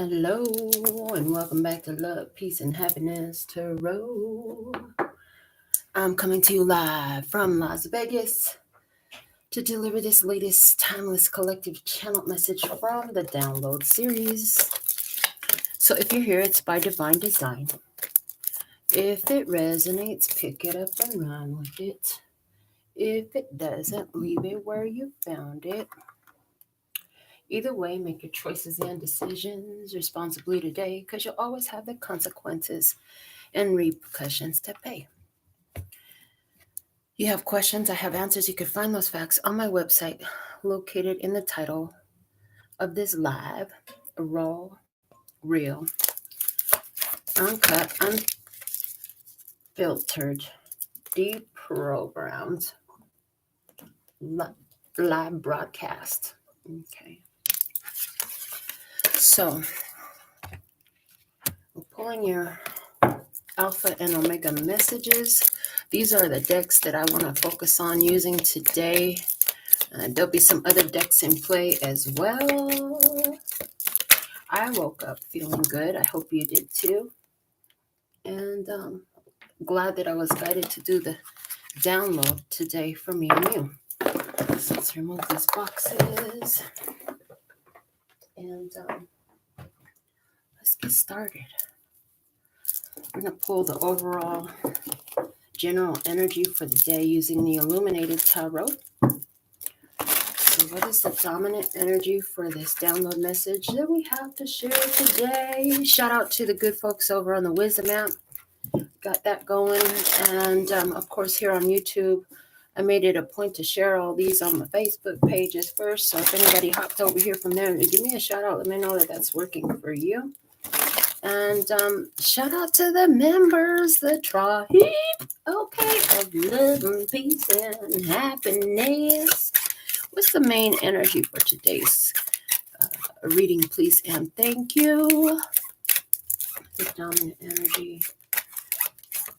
Hello, and welcome back to Love, Peace, and Happiness Tarot. I'm coming to you live from Las Vegas to deliver this latest timeless collective channel message from the download series. So if you're here, it's by divine design. If it resonates, pick it up and run with it. If it doesn't, leave it where you found it. Either way, make your choices and decisions responsibly today, because you'll always have the consequences and repercussions to pay. You have questions, I have answers. You can find those facts on my website, located in the title of this live. Raw, real, uncut, unfiltered, deprogrammed live broadcast. Okay. So, we're pulling your Alpha and Omega messages. These are the decks that I want to focus on using today. There'll be some other decks in play as well. I woke up feeling good. I hope you did too. And glad that I was guided to do the download today for me and you. So let's remove these boxes. And let's get started. I'm going to pull the overall general energy for the day using the Illuminated Tarot. So what is the dominant energy for this download message that we have to share today? Shout out to the good folks over on the Wisdom app. Got that going. And of course, here on YouTube, I made it a point to share all these on my Facebook pages first. So if anybody hopped over here from there, give me a shout out. Let me know that that's working for you. And shout out to the members, the tribe, okay, of love and peace and happiness. What's the main energy for today's reading, please, and thank you. The dominant energy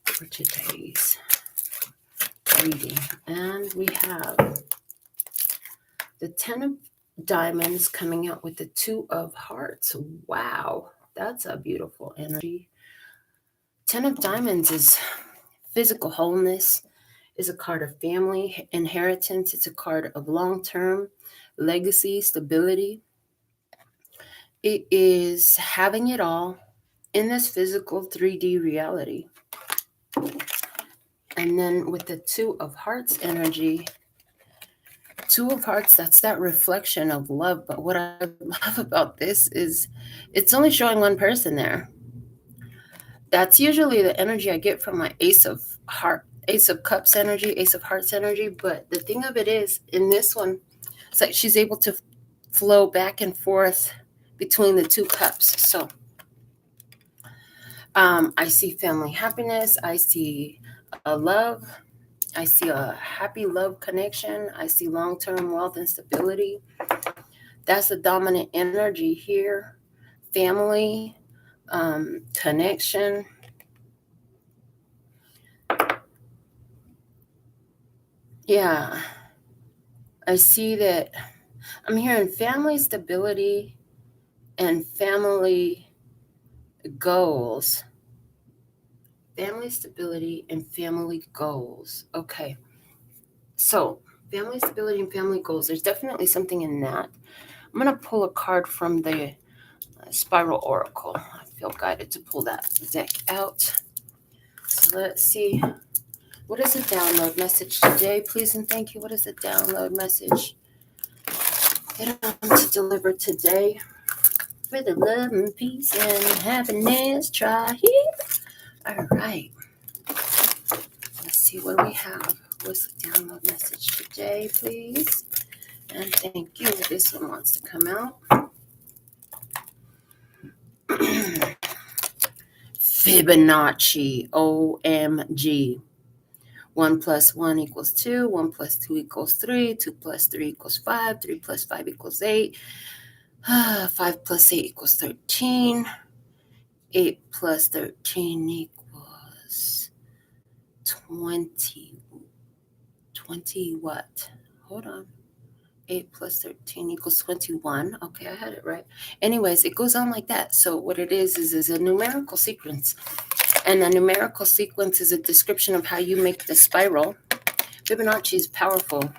for today's reading. And we have the 10 of Diamonds coming out with the 2 of Hearts. Wow. That's a beautiful energy. 10 of Diamonds is physical wholeness, is a card of family, inheritance. It's a card of long-term legacy, stability. It is having it all in this physical 3D reality. And then with the 2 of Hearts energy, 2 of Hearts, that's that reflection of love. But what I love about this is it's only showing one person there. That's usually the energy I get from my Ace of Cups energy, Ace of Hearts energy. But the thing of it is, in this one, it's like she's able to flow back and forth between the 2 cups. So I see family happiness. I see a love. I see a happy love connection. I see long-term wealth and stability. That's the dominant energy here. Family, connection. Yeah. I see that I'm hearing family stability and family goals. Family stability and family goals. Okay. So, family stability and family goals. There's definitely something in that. I'm going to pull a card from the Spiral Oracle. I feel guided to pull that deck out. So, let's see. What is the download message today? Please and thank you. What is the download message that I'm to deliver today? For the love and peace and happiness, try it. All right. Let's see what do we have. What's the download message today, please? And thank you. This one wants to come out. Fibonacci, OMG. 1 + 1 = 2. 1 + 2 = 3. 2 + 3 = 5. 3 + 5 = 8. 5 + 8 = 13. 8 + 13 = 20. 20 what? Hold on. 8 plus 13 equals 21. Okay, I had it right. Anyways, it goes on like that. So what it is a numerical sequence. And a numerical sequence is a description of how you make the spiral. Fibonacci is powerful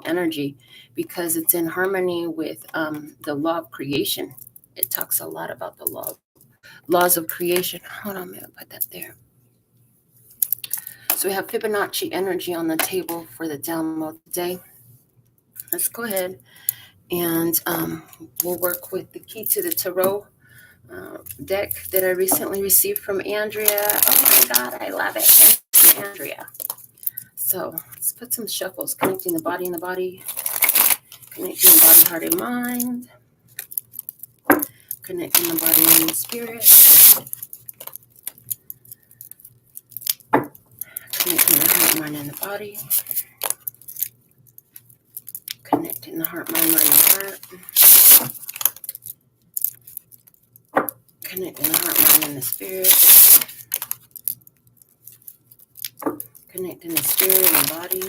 energy because it's in harmony with the law of creation. It talks a lot about the laws of creation. Hold on, I'm going to put that there. So we have Fibonacci energy on the table for the download today. Let's go ahead and we'll work with the key to the tarot deck that I recently received from Andrea. Oh my God, I love it. Andrea. So let's put some shuffles, connecting the body and the body, connecting the body, heart, and mind, connecting the body and the spirit, connecting the heart, mind, and the body, connecting the heart, mind, and heart, connecting the heart, mind, and the spirit, connecting the spirit and body,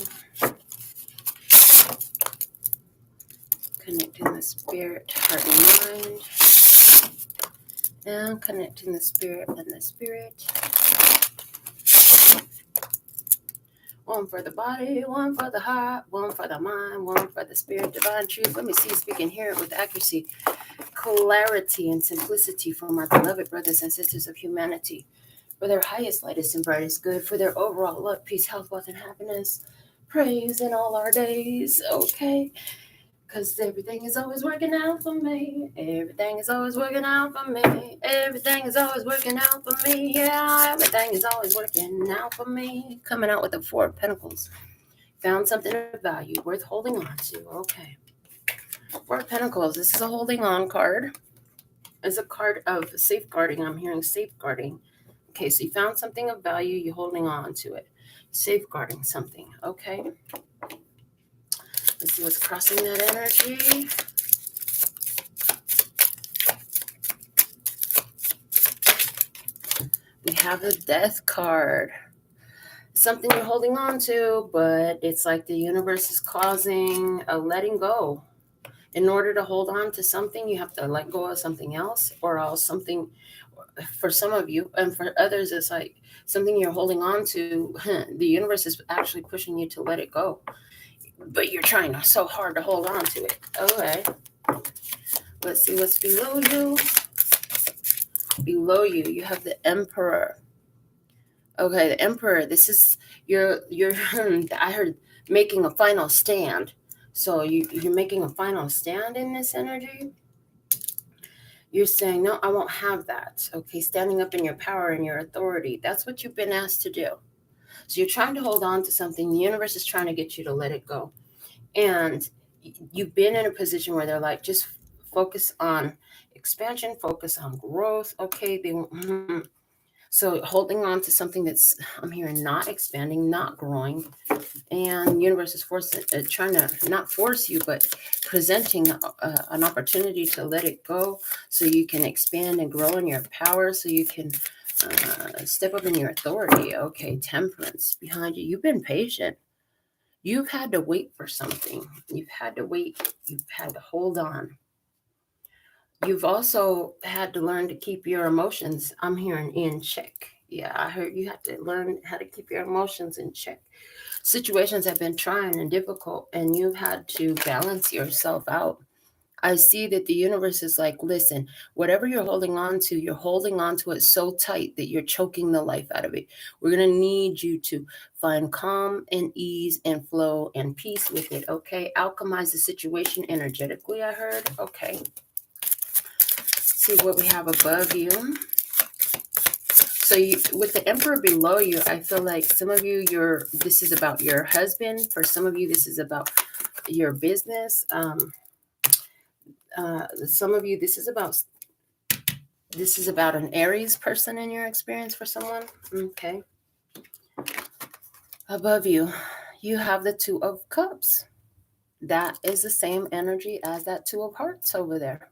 connecting the spirit, heart, and mind, and connecting the spirit and the spirit. One for the body, one for the heart, one for the mind, one for the spirit, divine truth. Let me see if we can hear it with accuracy, clarity, and simplicity from our beloved brothers and sisters of humanity. For their highest, lightest, and brightest good, for their overall love, peace, health, wealth, and happiness. Praise in all our days, okay? Because everything is always working out for me. Everything is always working out for me. Everything is always working out for me. Yeah, everything is always working out for me. Coming out with the 4 of Pentacles. Found something of value worth holding on to. Okay. 4 of Pentacles. This is a holding on card. It's a card of safeguarding. I'm hearing safeguarding. Okay, so you found something of value. You're holding on to it. Safeguarding something. Okay. Let's see what's crossing that energy. We have a death card. Something you're holding on to, but it's like the universe is causing a letting go. In order to hold on to something, you have to let go of something else, or else something, for some of you, and for others, it's like something you're holding on to. The universe is actually pushing you to let it go, but you're trying so hard to hold on to it. Okay. Let's see what's below you. Below you, you have the Emperor. Okay, the Emperor. This is you're I heard making a final stand. So you're making a final stand in this energy. You're saying, no, I won't have that. Okay, standing up in your power and your authority. That's what you've been asked to do. So you're trying to hold on to something. The universe is trying to get you to let it go. And you've been in a position where they're like, just focus on expansion, focus on growth. Okay, so holding on to something that's, I'm hearing, not expanding, not growing. And universe is trying to not force you, but presenting an opportunity to let it go so you can expand and grow in your power, so you can step up in your authority. Okay, Temperance behind you. You've been patient. You've had to wait for something. You've had to wait. You've had to hold on. You've also had to learn to keep your emotions, I'm hearing, in check. Yeah, I heard you have to learn how to keep your emotions in check. Situations have been trying and difficult, and you've had to balance yourself out. I see that the universe is like, listen, whatever you're holding on to it so tight that you're choking the life out of it. We're going to need you to find calm and ease and flow and peace with it, okay? Alchemize the situation energetically, I heard. Okay. See what we have above you. So with the Emperor below you, I feel like some of you, this is about your husband. For some of you, this is about your business. Some of you, this is about an Aries person in your experience for someone. Okay. Above you, you have the 2 of Cups. That is the same energy as that 2 of Hearts over there.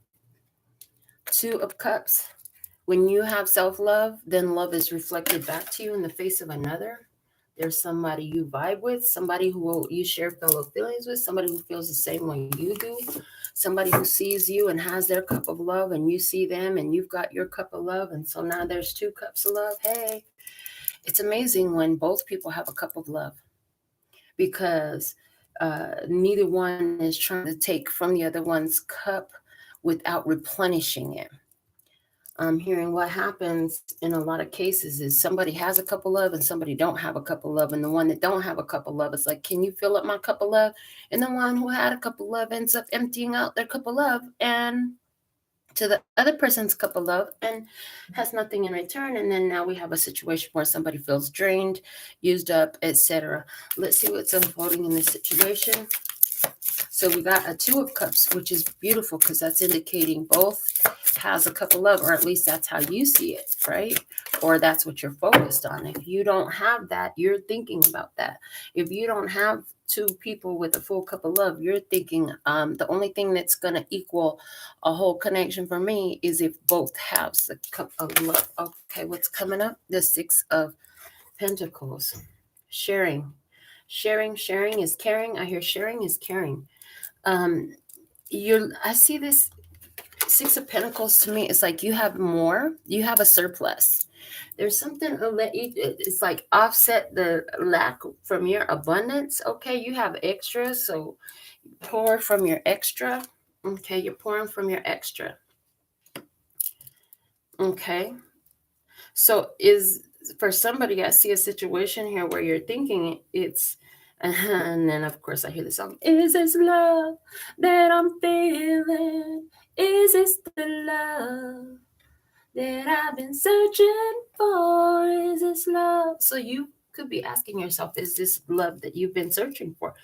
2 of Cups. When you have self-love, then love is reflected back to you in the face of another. There's somebody you vibe with, somebody who you share fellow feelings with, somebody who feels the same way you do, somebody who sees you and has their cup of love, and you see them and you've got your cup of love. And so now there's two cups of love. Hey, it's amazing when both people have a cup of love, because neither one is trying to take from the other one's cup without replenishing it. I'm hearing what happens in a lot of cases is somebody has a cup of love and somebody don't have a cup of love. And the one that don't have a cup of love is like, can you fill up my cup of love? And the one who had a cup of love ends up emptying out their cup of love and to the other person's cup of love and has nothing in return. And then now we have a situation where somebody feels drained, used up, etc. Let's see what's unfolding in this situation. So we got a Two of Cups, which is beautiful because that's indicating both has a cup of love, or at least that's how you see it, right? Or that's what you're focused on. If you don't have that, you're thinking about that. If you don't have two people with a full cup of love, you're thinking the only thing that's going to equal a whole connection for me is if both have the cup of love. Okay, what's coming up? The Six of Pentacles. Sharing is caring. I hear sharing is caring. I see this Six of Pentacles to me. It's like you have more, you have a surplus. There's something it's like offset the lack from your abundance. Okay, you have extra, so pour from your extra. Okay, you're pouring from your extra. Okay, so is for somebody, I see a situation here where you're thinking it's, and then of course I hear the song, is this love that I'm feeling? Is this the love that I've been searching for? Is this love? So you could be asking yourself, is this love that you've been searching for?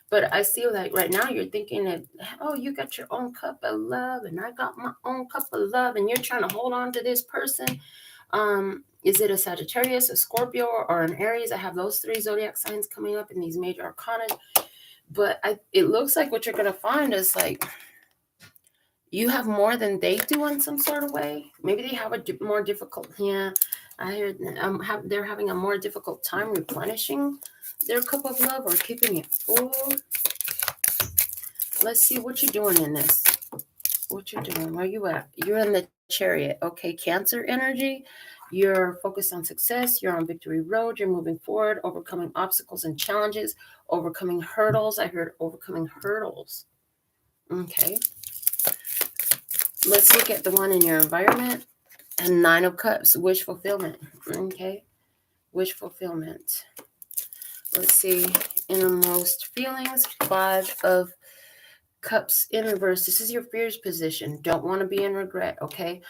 But I see like right now you're thinking that, oh, you got your own cup of love and I got my own cup of love, and you're trying to hold on to this person. Is it a Sagittarius, a Scorpio, or an Aries? I have those three zodiac signs coming up in these major arcana. But it looks like what you're going to find is like you have more than they do in some sort of way. Maybe they have a more difficult, I hear they're having a more difficult time replenishing their cup of love or keeping it full. Let's see what you're doing in this. What you're doing. Where you at? You're in the Chariot. Okay, Cancer energy. You're focused on success. You're on victory road. You're moving forward, overcoming obstacles and challenges, overcoming hurdles. I heard overcoming hurdles. Okay. Let's look at the one in your environment. And Nine of Cups, wish fulfillment. Okay. Wish fulfillment. Let's see. Innermost feelings. Five of Cups in reverse. This is your fears position. Don't want to be in regret. Okay.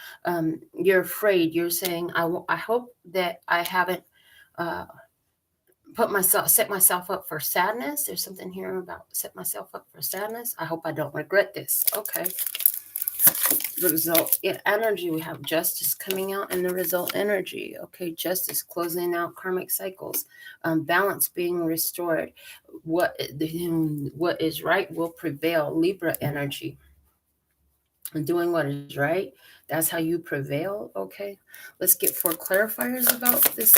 You're afraid. You're saying, I hope that I haven't set myself up for sadness. There's something here about set myself up for sadness. I hope I don't regret this. Okay. The result energy, we have Justice coming out in the result energy. Okay, Justice, closing out karmic cycles, balance being restored. What is right will prevail. Libra energy, doing what is right, that's how you prevail. Okay, let's get 4 clarifiers about this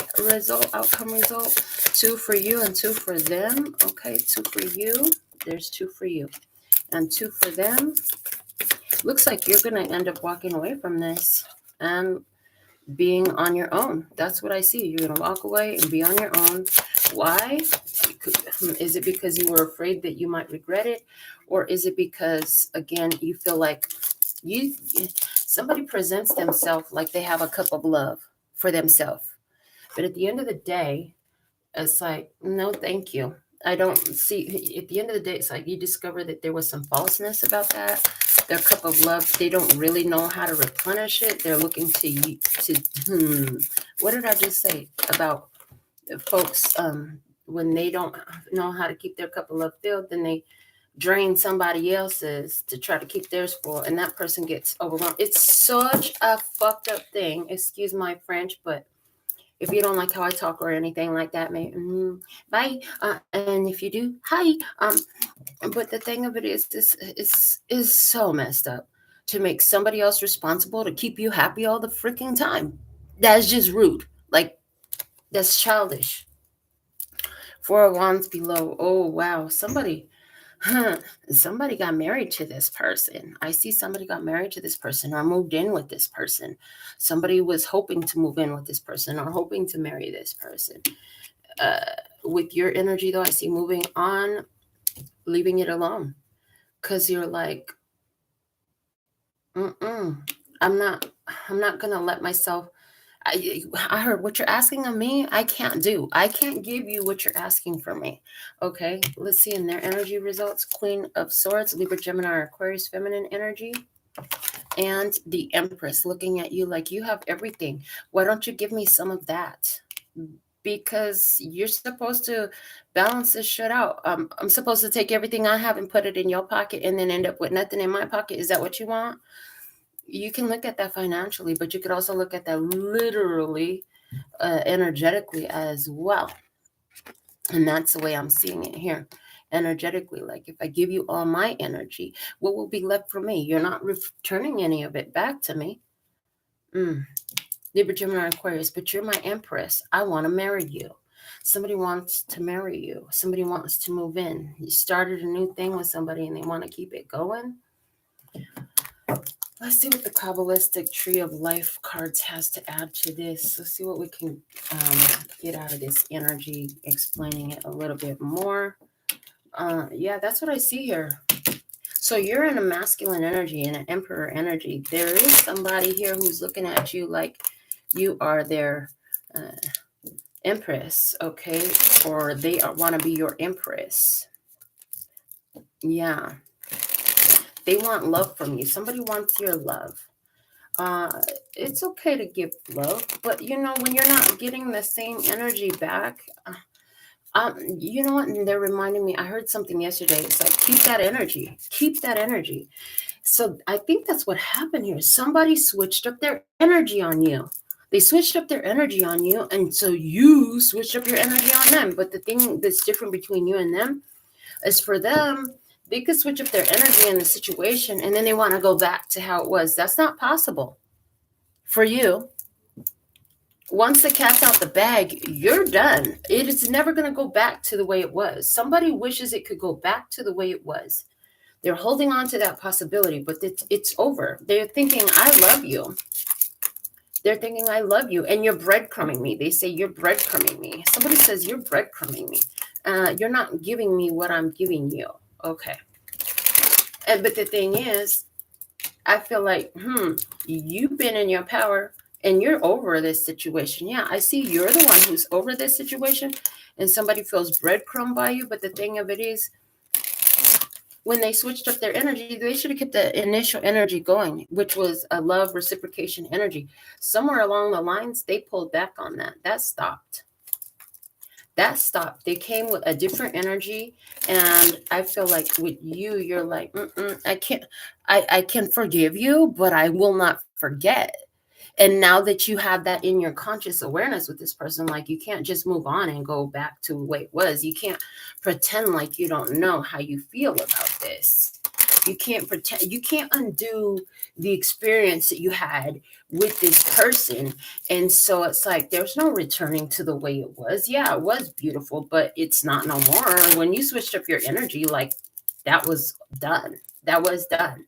outcome result. 2 for you and 2 for them. Okay, 2 for you, there's 2 for you and 2 for them. Looks like you're going to end up walking away from this and being on your own. That's what I see. You're going to walk away and be on your own. Why? Is it because you were afraid that you might regret it? Or is it because, again, you feel like somebody presents themselves like they have a cup of love for themselves. But at the end of the day, it's like, no, thank you. I don't see, at the end of the day, it's like you discover that there was some falseness about that. Their cup of love, they don't really know how to replenish it. They're looking what did I just say about folks? When they don't know how to keep their cup of love filled, then they drain somebody else's to try to keep theirs full, and that person gets overwhelmed. It's such a fucked up thing. Excuse my French, but if you don't like how I talk or anything like that, bye. And if you do, hi. But the thing of it is, this is so messed up to make somebody else responsible to keep you happy all the freaking time. That's just rude. Like, that's childish. Four of Wands below. Oh, wow. Somebody got married to this person. I see somebody got married to this person or moved in with this person. Somebody was hoping to move in with this person or hoping to marry this person. With your energy, though, I see moving on, leaving it alone. Because you're like, I'm not going to let myself. I heard what you're asking of me. I can't do. I can't give you what you're asking for me. Okay, let's see in their energy results. Queen of Swords, Libra, Gemini, Aquarius, feminine energy. And the Empress looking at you like you have everything. Why don't you give me some of that? Because you're supposed to balance this shit out. I'm supposed to take everything I have and put it in your pocket and then end up with nothing in my pocket. Is that what you want? You can look at that financially, but you could also look at that literally, energetically as well. And that's the way I'm seeing it here. Energetically, like if I give you all my energy, what will be left for me? You're not returning any of it back to me. Libra, Gemini, Aquarius, but you're my Empress. I want to marry you. Somebody wants to marry you. Somebody wants to move in. You started a new thing with somebody and they want to keep it going. Let's see what the Kabbalistic Tree of Life cards has to add to this. Let's see what we can get out of this energy, explaining it a little bit more. Yeah, that's what I see here. So you're in a masculine energy, in an emperor energy. There is somebody here who's looking at you like you are their empress, okay? Or they want to be your empress. Yeah. They want love from you. Somebody wants your love. It's okay to give love, but when you're not getting the same energy back, you know what? And they're reminding me, I heard something yesterday. It's like, keep that energy. Keep that energy. So I think that's what happened here. Somebody switched up their energy on you. They switched up their energy on you, and so you switched up your energy on them. But the thing that's different between you and them is for them, they could switch up their energy in the situation, and then they want to go back to how it was. That's not possible. For you, once the cat's out the bag, you're done. It is never going to go back to the way it was. Somebody wishes it could go back to the way it was. They're holding on to that possibility, but it's over. They're thinking, I love you. They're thinking, I love you, and you're breadcrumbing me. They say, you're breadcrumbing me. Somebody says, you're breadcrumbing me. You're not giving me what I'm giving you. Okay. But the thing is, I feel like, you've been in your power and you're over this situation. Yeah, I see you're the one who's over this situation and somebody feels breadcrumb by you. But the thing of it is, when they switched up their energy, they should have kept the initial energy going, which was a love reciprocation energy. Somewhere along the lines, they pulled back on that. That stopped. They came with a different energy. And I feel like with you, you're like, I can forgive you, but I will not forget. And now that you have that in your conscious awareness with this person, like you can't just move on and go back to the way it was. You can't pretend like you don't know how you feel about this. You can't pretend, you can't undo the experience that you had with this person. And so it's like, there's no returning to the way it was. Yeah, it was beautiful, but it's not no more. When you switched up your energy, like that was done. That was done.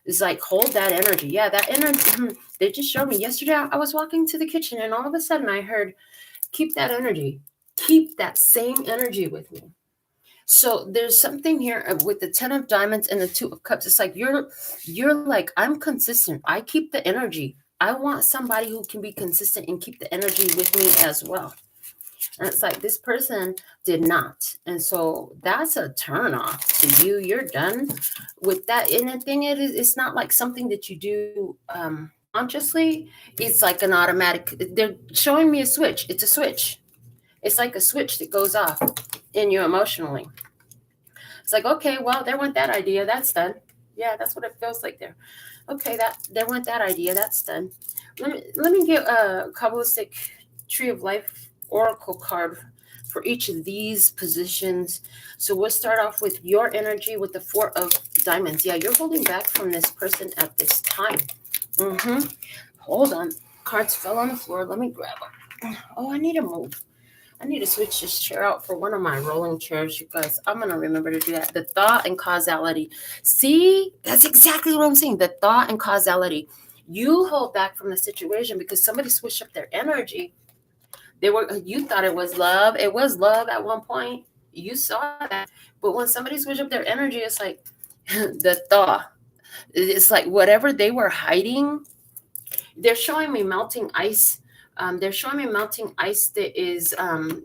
It's like, hold that energy. Yeah, that energy. They just showed me yesterday. I was walking to the kitchen and all of a sudden I heard, keep that energy. Keep that same energy with me. So there's something here with the 10 of diamonds and the 2 of cups. It's like, you're like, I'm consistent. I keep the energy. I want somebody who can be consistent and keep the energy with me as well. And it's like, this person did not. And so that's a turn off to you. You're done with that. And the thing is, it's not like something that you do consciously. It's like an automatic. They're showing me a switch. It's a switch. It's like a switch that goes off in you emotionally. It's like, okay, well, there went that idea. That's done. Yeah, that's what it feels like there. Okay, there went that idea. That's done. Let me get a Kabbalistic Tree of Life Oracle card for each of these positions. So we'll start off with your energy with the 4 of diamonds. Yeah, you're holding back from this person at this time. Hold on. Cards fell on the floor. Let me grab them. Oh, I need to move. I need to switch this chair out for one of my rolling chairs, you guys. I'm going to remember to do that. The thought and causality. See, that's exactly what I'm saying. The thought and causality. You hold back from the situation because somebody switched up their energy. You thought it was love. It was love at one point. You saw that. But when somebody switched up their energy, it's like the thought. It's like whatever they were hiding, they're showing me melting ice. They're showing me melting ice that is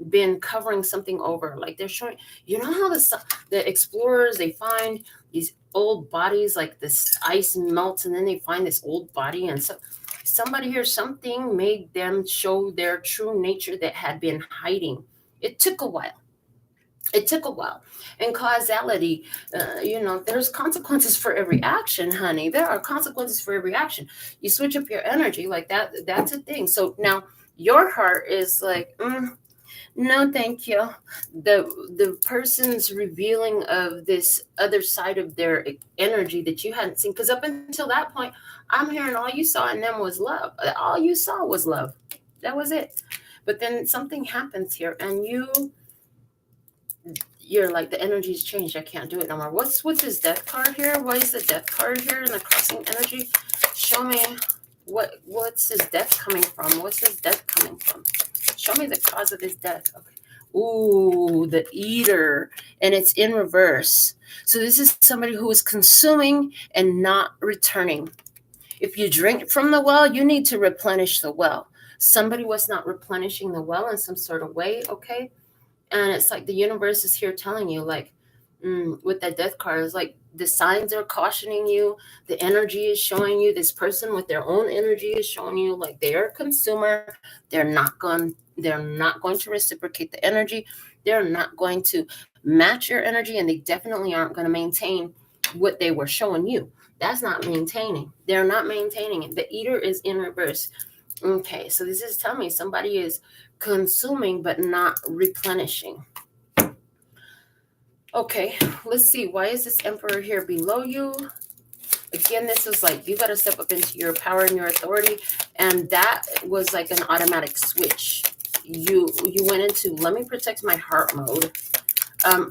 been covering something over. Like they're showing, you know how the explorers, they find these old bodies, like this ice melts, and then they find this old body, and so somebody here, something made them show their true nature that had been hiding. It took a while. It took a while. And causality, there's consequences for every action, honey. There are consequences for every action. You switch up your energy like that. That's a thing. So now your heart is like, no, thank you. The person's revealing of this other side of their energy that you hadn't seen. Because up until that point, I'm hearing all you saw in them was love. All you saw was love. That was it. But then something happens here, and you're like, the energy's changed. I can't do it no more. What's this death card here? Why is the death card here in the crossing energy? Show me what's this death coming from? What's this death coming from? Show me the cause of this death. Okay. Ooh, the eater, and it's in reverse. So this is somebody who is consuming and not returning. If you drink from the well, you need to replenish the well. Somebody was not replenishing the well in some sort of way, okay? And it's like the universe is here telling you, like, with that death card, it's like the signs are cautioning you. The energy is showing you, this person with their own energy is showing you, like, they're a consumer. They're not going to reciprocate the energy. They're not going to match your energy, and they definitely aren't going to maintain what they were showing you. That's not maintaining. They're not maintaining it. The eater is in reverse. Okay, so this is telling me somebody is consuming but not replenishing. Okay, let's see. Why is this emperor here below you? Again, this is like, you got to step up into your power and your authority. And that was like an automatic switch. You went into, let me protect my heart mode.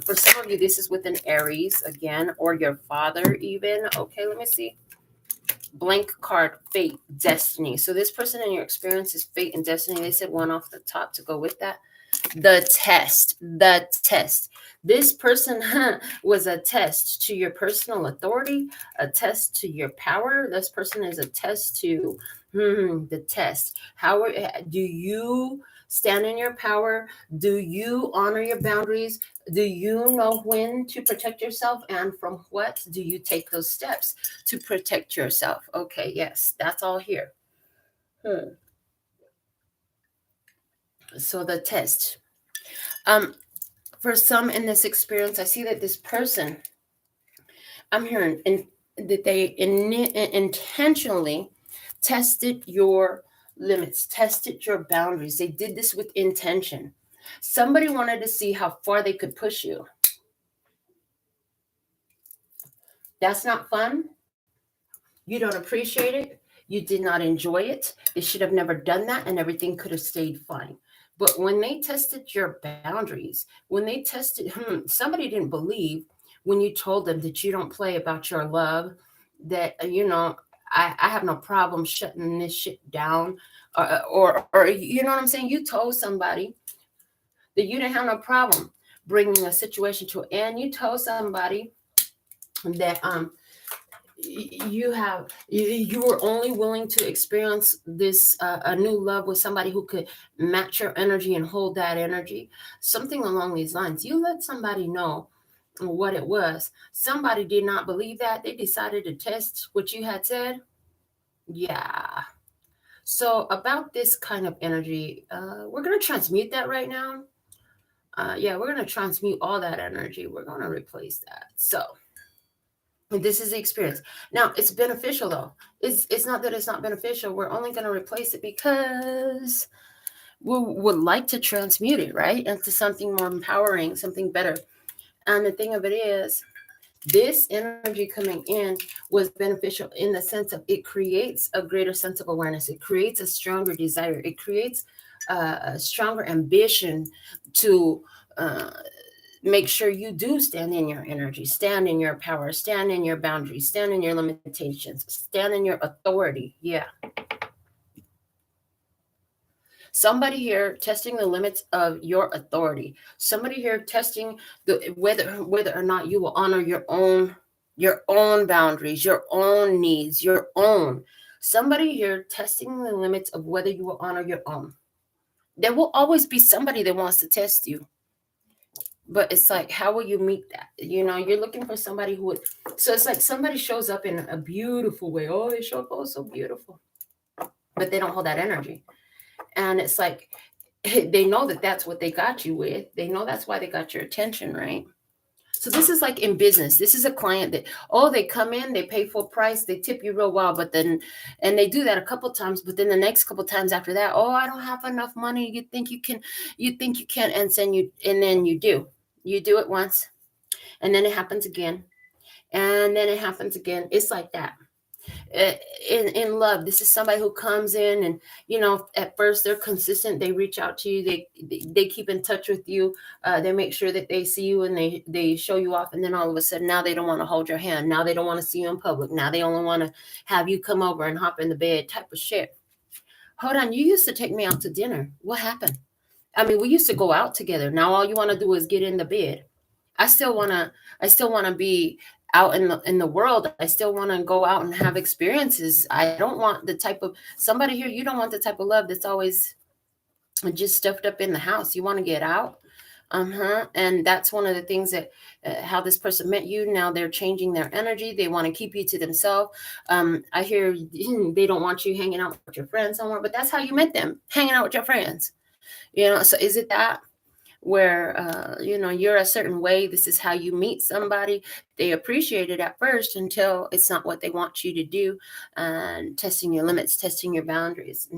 For some of you, this is with an Aries again, or your father even. Okay, let me see. Blank card, fate, destiny. So this person in your experience is fate and destiny. They said one off the top to go with that. The test. This person was a test to your personal authority, a test to your power. This person is a test to the test. How do you stand in your power? Do you honor your boundaries? Do you know when to protect yourself, and from what do you take those steps to protect yourself? Okay, yes, that's all here. So the test. For some in this experience, I see that this person, I'm hearing that they intentionally tested your limits, tested your boundaries. They did this with intention. Somebody wanted to see how far they could push you. That's not fun. You don't appreciate it. You did not enjoy it. They should have never done that, and everything could have stayed fine. But when they tested your boundaries, when they tested, somebody didn't believe when you told them that you don't play about your love, that, I have no problem shutting this shit down. Or you know what I'm saying? You told somebody that you didn't have no problem bringing a situation to an end. You told somebody that you were only willing to experience this a new love with somebody who could match your energy and hold that energy, something along these lines. You let somebody know what it was. Somebody did not believe that. They decided to test what you had said. Yeah. So about this kind of energy, we're going to transmute that right now. We're going to transmute all that energy. We're going to replace that. So this is the experience. Now, it's beneficial, though. It's not that it's not beneficial. We're only going to replace it because we would like to transmute it, right, into something more empowering, something better. And the thing of it is, this energy coming in was beneficial in the sense of it creates a greater sense of awareness. It creates a stronger desire. It creates a stronger ambition to make sure you do stand in your energy, stand in your power, stand in your boundaries, stand in your limitations, stand in your authority. Yeah. Somebody here testing the limits of your authority. Somebody here testing whether or not you will honor your own boundaries, your own needs, your own. Somebody here testing the limits of whether you will honor your own. There will always be somebody that wants to test you. But it's like, how will you meet that? You're looking for somebody who would. So it's like somebody shows up in a beautiful way. Oh, they show up, oh, so beautiful. But they don't hold that energy. And it's like, they know that that's what they got you with. They know that's why they got your attention, right? So this is like in business. This is a client that, they come in, they pay full price, they tip you real well, but then, and they do that a couple times, but then the next couple times after that, I don't have enough money. You think you can, and then you do. You do it once, and then it happens again, and then it happens again. It's like that. In love, this is somebody who comes in and at first they're consistent, they reach out to you, they keep in touch with you, they make sure that they see you, and they show you off, and then all of a sudden now they don't want to hold your hand, now they don't want to see you in public, now they only want to have you come over and hop in the bed type of shit. Hold on, you used to take me out to dinner. What happened? I mean, we used to go out together. Now all you want to do is get in the bed. I still want to be out in the world. I still want to go out and have experiences. I don't want the type of somebody here. You don't want the type of love that's always just stuffed up in the house. You want to get out. And that's one of the things that how this person met you. Now they're changing their energy. They want to keep you to themselves. I hear they don't want you hanging out with your friends somewhere, but that's how you met them, hanging out with your friends. So is it that? Where you're a certain way, this is how you meet somebody, they appreciate it at first until it's not what they want you to do, and testing your limits, testing your boundaries.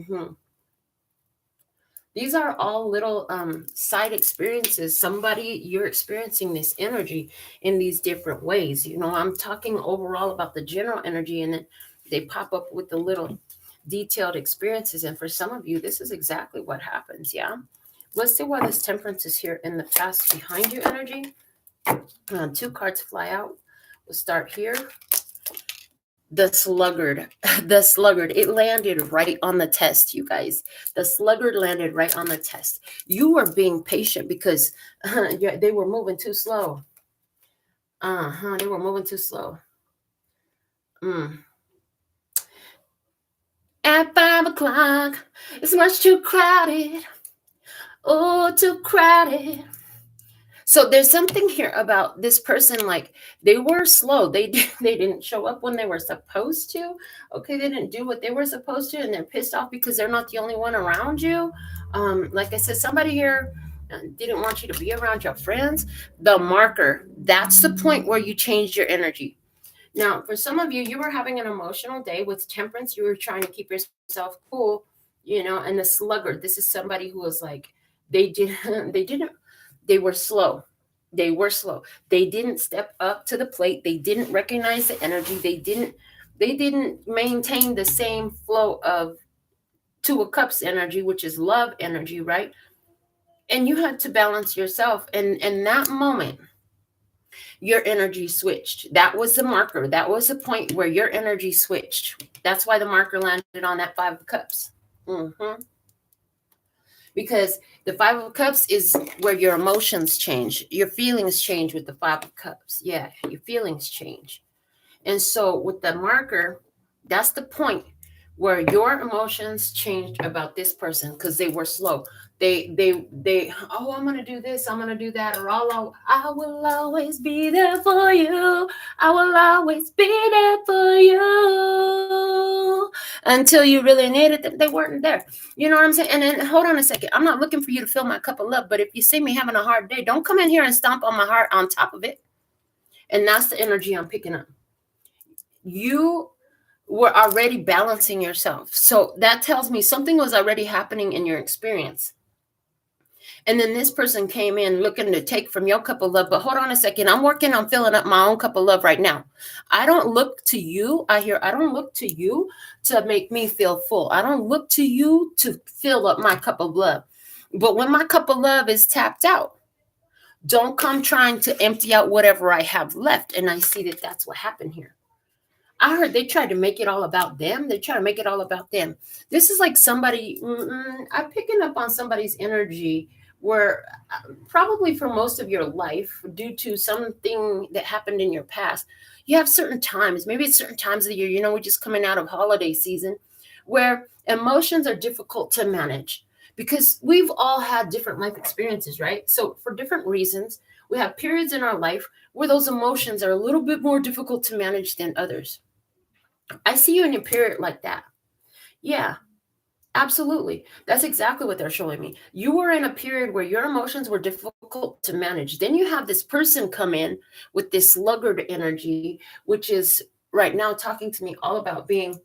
These are all little side experiences. Somebody, you're experiencing this energy in these different ways. I'm talking overall about the general energy, and then they pop up with the little detailed experiences, and for some of you this is exactly what happens. Yeah. Let's see why this Temperance is here in the past behind you energy. 2 cards fly out. We'll start here. The Sluggard. The Sluggard. It landed right on the test, you guys. The Sluggard landed right on the test. You were being patient because they were moving too slow. They were moving too slow. At 5 o'clock, it's much too crowded. Oh, too crowded. So there's something here about this person, like they were slow. They didn't show up when they were supposed to. Okay, they didn't do what they were supposed to, and they're pissed off because they're not the only one around you. Like I said, somebody here didn't want you to be around your friends. The marker, that's the point where you changed your energy. Now, for some of you, you were having an emotional day with Temperance. You were trying to keep yourself cool, and the Sluggard, this is somebody who was like, they were slow. They were slow. They didn't step up to the plate. They didn't recognize the energy. They didn't maintain the same flow of 2 of Cups energy, which is love energy, right? And you had to balance yourself. And in that moment, your energy switched. That was the marker. That was the point where your energy switched. That's why the marker landed on that 5 of Cups. Because the 5 of Cups is where your emotions change. Your feelings change with the 5 of Cups. Yeah, your feelings change. And so with the marker, that's the point where your emotions changed about this person because they were slow. They I'm going to do this, I'm going to do that, or I will always be there for you. I will always be there for you. Until you really needed them, they weren't there. You know what I'm saying? And then hold on a second. I'm not looking for you to fill my cup of love, but if you see me having a hard day, don't come in here and stomp on my heart on top of it. And that's the energy I'm picking up. You were already balancing yourself. So that tells me something was already happening in your experience. And then this person came in looking to take from your cup of love. But hold on a second. I'm working on filling up my own cup of love right now. I don't look to you. I don't look to you to make me feel full. I don't look to you to fill up my cup of love. But when my cup of love is tapped out, don't come trying to empty out whatever I have left. And I see that that's what happened here. I heard they tried to make it all about them. They try to make it all about them. This is like somebody, I'm picking up on somebody's energy where probably for most of your life, due to something that happened in your past, you have certain times, maybe it's certain times of the year, we're just coming out of holiday season, where emotions are difficult to manage because we've all had different life experiences, right? So for different reasons, we have periods in our life where those emotions are a little bit more difficult to manage than others. I see you in a period like that. Yeah, absolutely. That's exactly what they're showing me. You were in a period where your emotions were difficult to manage. Then you have this person come in with this sluggard energy, which is right now talking to me all about being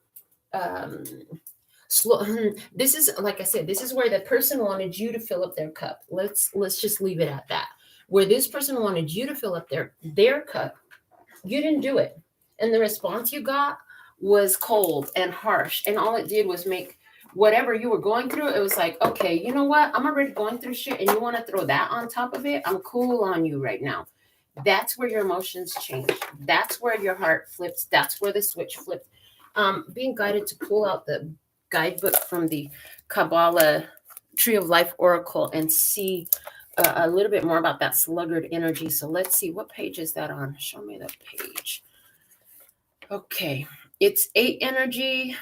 slow. This is, like I said, this is where the person wanted you to fill up their cup. Let's just leave it at that. Where this person wanted you to fill up their cup, you didn't do it. And the response you got was cold and harsh. And all it did was make whatever you were going through, it was like, okay, you know what? I'm already going through shit and you want to throw that on top of it? I'm cool on you right now. That's where your emotions change. That's where your heart flips. That's where the switch flipped. Being guided to pull out the guidebook from the Kabbalah Tree of Life Oracle and see a little bit more about that sluggard energy. So let's see, what page is that on? Show me the page. Okay, it's 8 energy.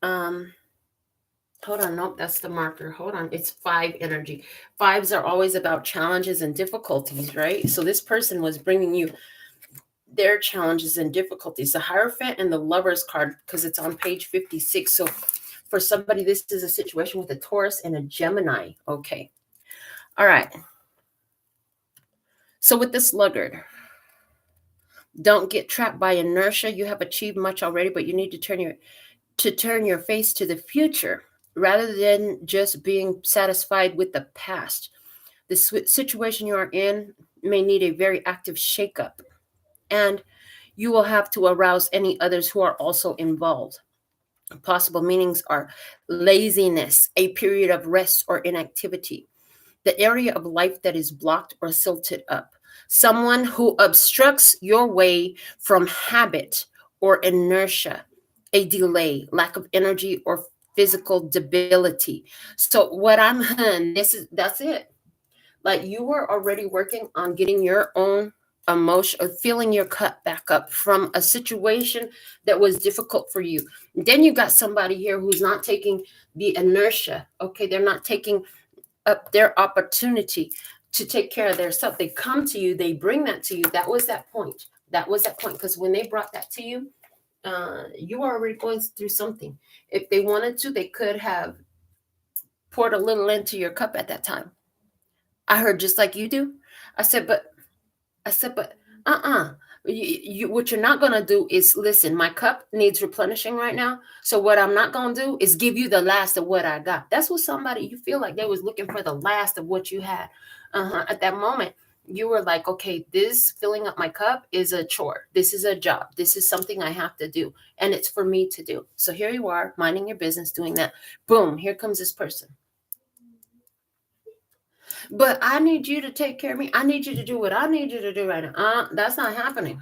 Hold on, nope, that's the marker. Hold on, it's 5 energy. 5s are always about challenges and difficulties, right? So this person was bringing you their challenges and difficulties. The Hierophant and the Lover's card, because it's on page 56. So for somebody, this is a situation with a Taurus and a Gemini. Okay. All right. So with the sluggard, don't get trapped by inertia. You have achieved much already, but you need to turn your face to the future rather than just being satisfied with the past. The situation you are in may need a very active shakeup, and you will have to arouse any others who are also involved. Possible meanings are laziness, a period of rest or inactivity, the area of life that is blocked or silted up, someone who obstructs your way from habit or inertia, a delay, lack of energy or physical debility. So what I'm that's it. Like you were already working on getting your own emotion or filling your cup back up from a situation that was difficult for you. Then you got somebody here who's not taking the inertia. Okay, they're not taking up their opportunity to take care of their self. They come to you, they bring that to you. That was that point. That was that point. Because when they brought that to you, you were already going through something. If they wanted to, they could have poured a little into your cup at that time. I heard just like you do. I said, but what you're not going to do is listen, my cup needs replenishing right now. So what I'm not going to do is give you the last of what I got. That's what somebody, you feel like they was looking for the last of what you had. At that moment, you were like, okay, this filling up my cup is a chore. This is a job. This is something I have to do. And it's for me to do. So here you are minding your business, doing that. Boom, here comes this person. But I need you to take care of me. I need you to do what I need you to do right now. That's not happening.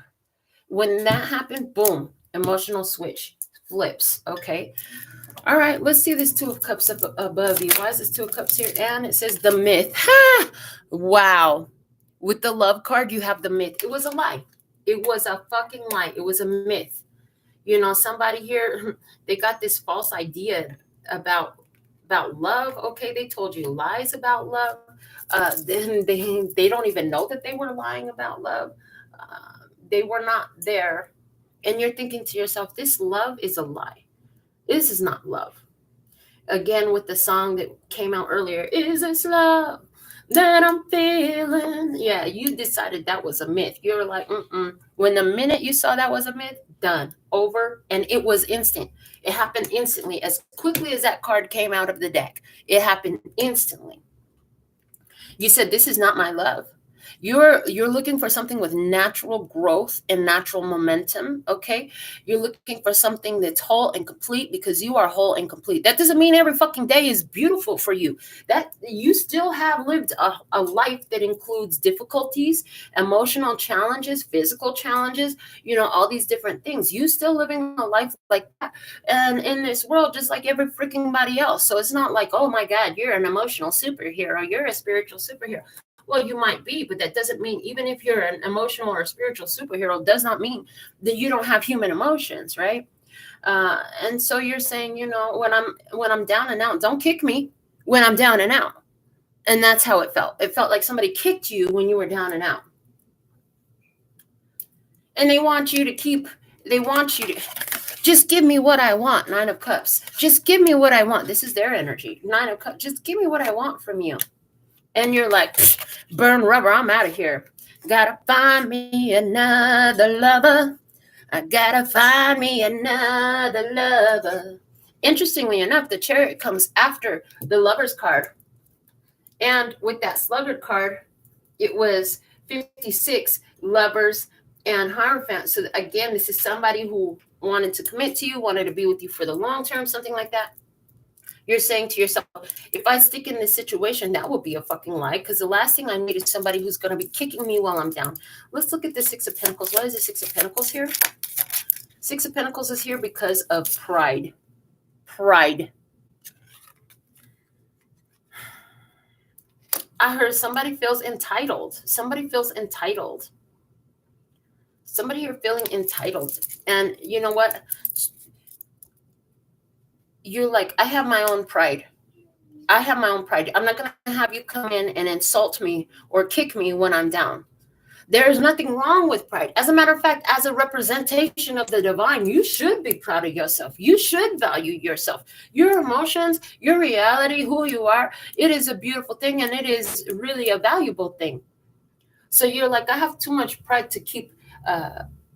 When that happened, boom, emotional switch flips. Okay. All right. Let's see this 2 of Cups up above you. Why is this 2 of Cups here? And it says the myth. Ha! Wow. With the love card, you have the myth. It was a lie. It was a fucking lie. It was a myth. Somebody here, they got this false idea about love. Okay, they told you lies about love. Then they don't even know that they were lying about love. They were not there. And you're thinking to yourself, this love is a lie. This is not love. Again, with the song that came out earlier, is this love that I'm feeling? Yeah, you decided that was a myth. You were like, When the minute you saw that was a myth, done, over, and it was instant. It happened instantly. As quickly as that card came out of the deck, it happened instantly. You said, this is not my love. You're looking for something with natural growth and natural momentum, okay? You're looking for something that's whole and complete because you are whole and complete. That doesn't mean every fucking day is beautiful for you. That you still have lived a life that includes difficulties, emotional challenges, physical challenges, all these different things. You still living a life like that. And in this world, just like every freaking body else. So it's not like, oh my God, you're an emotional superhero, you're a spiritual superhero. Well, you might be, but that doesn't mean, even if you're an emotional or spiritual superhero, does not mean that you don't have human emotions, right? And so you're saying, when I'm down and out, don't kick me when I'm down and out. And that's how it felt. It felt like somebody kicked you when you were down and out. And they want you to just give me what I want. 9 of Cups. Just give me what I want. This is their energy. 9 of Cups. Just give me what I want from you. And you're like, burn rubber, I'm out of here. Gotta find me another lover. I gotta find me another lover. Interestingly enough, the Chariot comes after the Lover's card. And with that Sluggard card, it was 56 lovers and Hierophant. So again, this is somebody who wanted to commit to you, wanted to be with you for the long term, something like that. You're saying to yourself, if I stick in this situation, that would be a fucking lie, because the last thing I need is somebody who's going to be kicking me while I'm down. Let's look at the 6 of Pentacles. Why is the 6 of Pentacles here? 6 of Pentacles is here because of pride. Pride. I heard somebody feels entitled. Somebody feels entitled. Somebody here feeling entitled. And you know what? You're like, I have my own pride. I have my own pride. I'm not going to have you come in and insult me or kick me when I'm down. There is nothing wrong with pride. As a matter of fact, as a representation of the divine, you should be proud of yourself. You should value yourself. Your emotions, your reality, who you are, it is a beautiful thing, and it is really a valuable thing. So you're like, I have too much pride to keep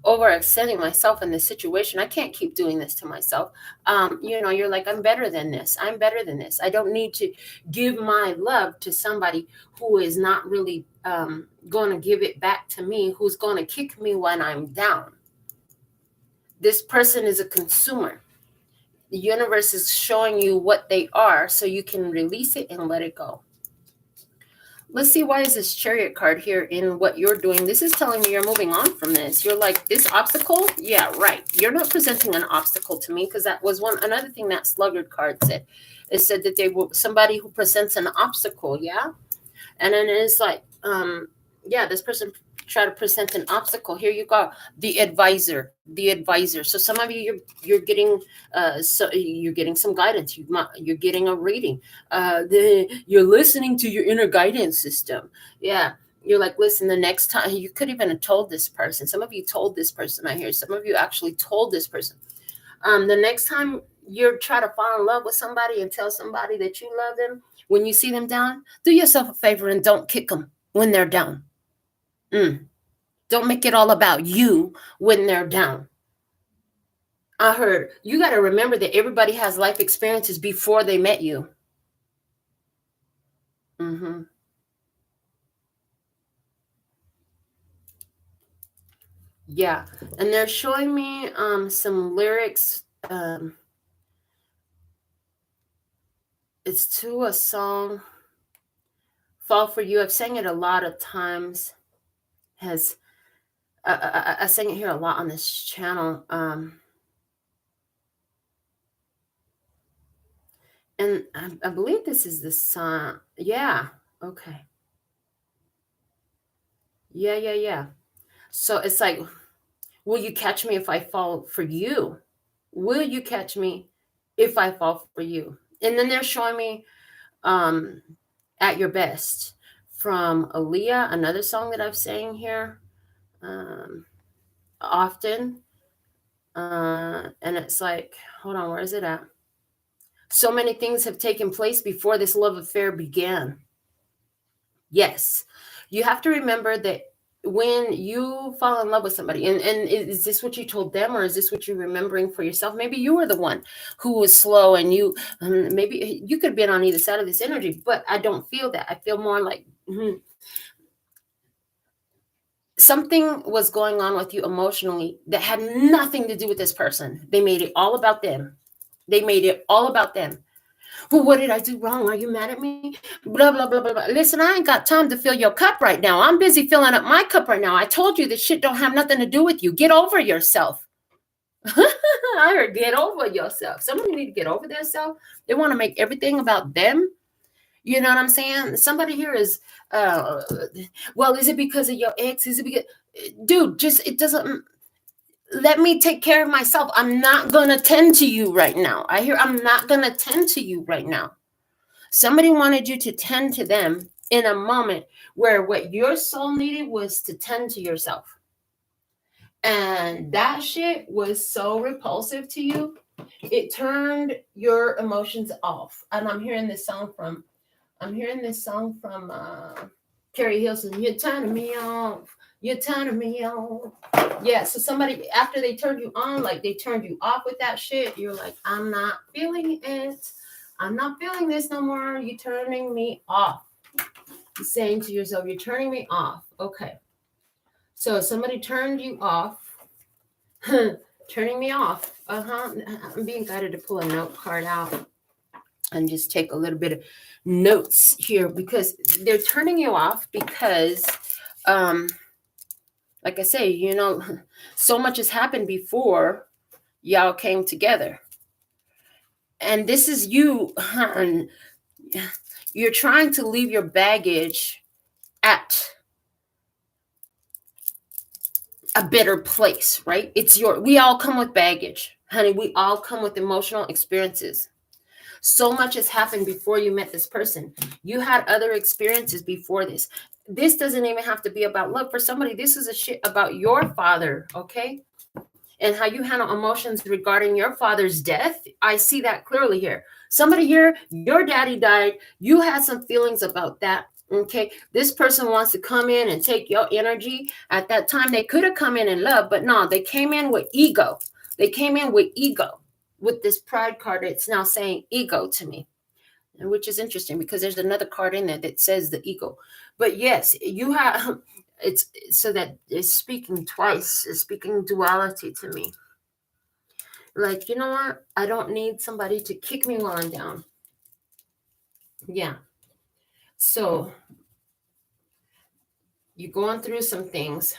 overextending myself in this situation. I can't keep doing this to myself. You're like, I'm better than this. I'm better than this. I don't need to give my love to somebody who is not really going to give it back to me, who's going to kick me when I'm down. This person is a consumer. The universe is showing you what they are so you can release it and let it go. Let's see, why is this Chariot card here in what you're doing? This is telling me you're moving on from this. You're like, this obstacle? Yeah, right. You're not presenting an obstacle to me, because that was another thing that Sluggard card said. It said that they were somebody who presents an obstacle, yeah? And then it's like, this person tried to present an obstacle. Here you go. The advisor. So some of you, you're getting you're getting some guidance. You're getting a reading. You're listening to your inner guidance system. Yeah. You're like, listen, the next time, you could even have told this person. Some of you told this person, I hear. Some of you actually told this person. The next time you're trying to fall in love with somebody and tell somebody that you love them, when you see them down, do yourself a favor and don't kick them when they're down. Don't make it all about you when they're down. I heard you got to remember that everybody has life experiences before they met you. Yeah. And they're showing me some lyrics. It's to a song, Fall For You. I've sang it a lot of times. I sang it here a lot on this channel. And I believe this is the song. Yeah. Okay. Yeah. So it's like, will you catch me if I fall for you? Will you catch me if I fall for you? And then they're showing me At Your Best from Aaliyah, another song that I've sang here often. And it's like, hold on, where is it at? So many things have taken place before this love affair began. Yes, you have to remember that when you fall in love with somebody, and is this what you told them, or is this what you're remembering for yourself? Maybe you were the one who was slow, and you maybe you could have been on either side of this energy, but I don't feel that. I feel more like Something was going on with you emotionally that had nothing to do with this person. They made it all about them. They made it all about them. Well, what did I do wrong? Are you mad at me? Blah, blah, blah, blah, blah. Listen, I ain't got time to fill your cup right now. I'm busy filling up my cup right now. I told you this shit don't have nothing to do with you. Get over yourself. I heard get over yourself. Somebody need to get over themselves. They want to make everything about them. You know what I'm saying? Somebody here is, well, is it because of your ex? Is it because, dude, just, it doesn't, let me take care of myself. I'm not going to tend to you right now. I'm not going to tend to you right now. Somebody wanted you to tend to them in a moment where what your soul needed was to tend to yourself. And that shit was so repulsive to you. It turned your emotions off. And I'm hearing this song from Carrie Hilson. You're turning me off. You're turning me off. Yeah, so somebody, after they turned you on, like they turned you off with that shit, you're like, I'm not feeling it. I'm not feeling this no more. You're turning me off. You're saying to yourself, you're turning me off. Okay. So somebody turned you off. Turning me off. I'm being guided to pull a note card out and just take a little bit of notes here because they're turning you off because, like I say, you know, so much has happened before y'all came together. And this is you, you're trying to leave your baggage at a better place, right? We all come with baggage, honey. We all come with emotional experiences. So much has happened before you met this person. You had other experiences before this. This doesn't even have to be about love. For somebody, this is a shit about your father, okay? And how you handle emotions regarding your father's death. I see that clearly here. Somebody here, your daddy died. You had some feelings about that. Okay, this person wants to come in and take your energy. At that time, they could have come in love, but no, they came in with ego. They came in with ego. With this pride card, it's now saying ego to me, which is interesting because there's another card in there that says the ego. But yes, you have, it's so that it's speaking twice, it's speaking duality to me. Like, you know what? I don't need somebody to kick me while I'm down. Yeah. So you're going through some things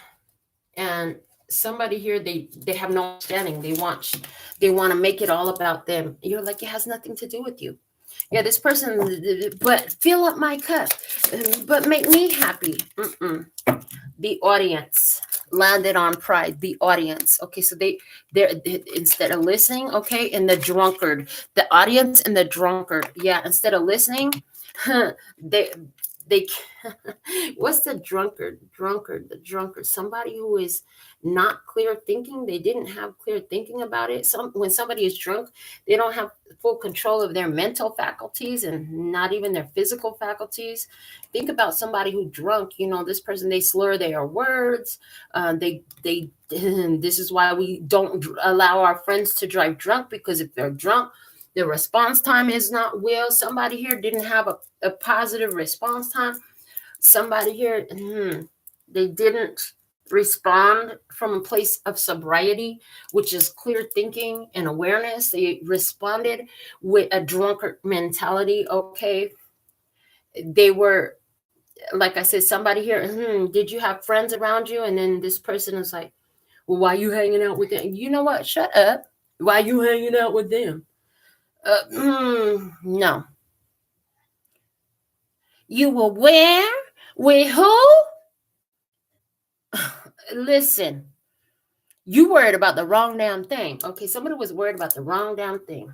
and somebody here, they have no understanding. They want to make it all about them. You're like, it has nothing to do with you. Yeah, this person, but fill up my cup, but make me happy. The audience landed on pride. The audience. Okay, so they're instead of listening, okay, and the drunkard, the audience and the drunkard. Yeah, instead of listening, they what's the drunkard? The drunkard. Somebody who is not clear thinking. They didn't have clear thinking about it. When somebody is drunk, they don't have full control of their mental faculties and not even their physical faculties. Think about somebody who drunk, you know, this person, they slur their words. This is why we don't allow our friends to drive drunk, because if they're drunk, the response time is not well. Somebody here didn't have a positive response time. Somebody here, they didn't respond from a place of sobriety, which is clear thinking and awareness. They responded with a drunkard mentality. Okay. They were, like I said, somebody here, did you have friends around you? And then this person is like, well, why are you hanging out with them? You know what? Shut up. Why are you hanging out with them? No. You were where? With who? Listen, you worried about the wrong damn thing. Okay, somebody was worried about the wrong damn thing.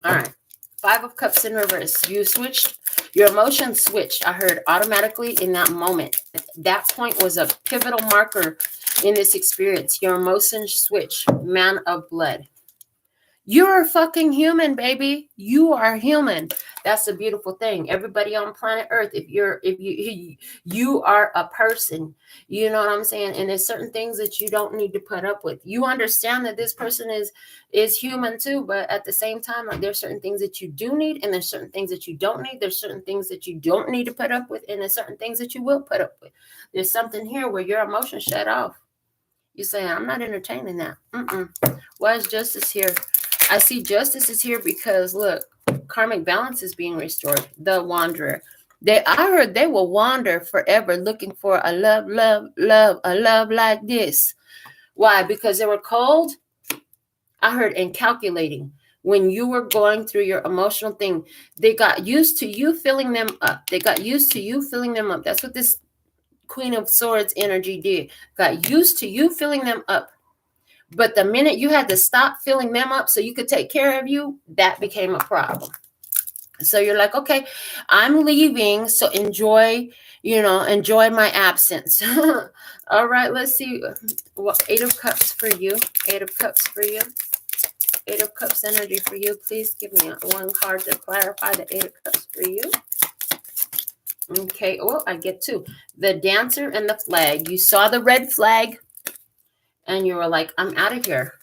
All right. 5 of Cups in reverse. You switched. Your emotions switched. I heard automatically in that moment. That point was a pivotal marker in this experience. Your emotions switch. Man of blood. You're a fucking human, baby. You are human. That's a beautiful thing. Everybody on planet Earth, if you are a person, you know what I'm saying? And there's certain things that you don't need to put up with. You understand that this person is human too, but at the same time, like, there's certain things that you do need, and there's certain things that you don't need. There's certain things that you don't need to put up with, and there's certain things that you will put up with. There's something here where your emotions shut off. You say, I'm not entertaining that. Why is justice here? I see justice is here because, look, karmic balance is being restored. The wanderer. I heard they will wander forever looking for a love, a love like this. Why? Because they were cold. I heard, and calculating. When you were going through your emotional thing, they got used to you filling them up. They got used to you filling them up. That's what this Queen of Swords energy did. Got used to you filling them up. But the minute you had to stop filling them up so you could take care of you, that became a problem. So you're like, okay, I'm leaving. So enjoy my absence. All right, let's see. What 8 of Cups for you. 8 of Cups for you. 8 of Cups energy for you. Please give me one card to clarify the 8 of Cups for you. Okay. Oh, I get 2. The Dancer and the Flag. You saw the red flag. And you were like, I'm out of here.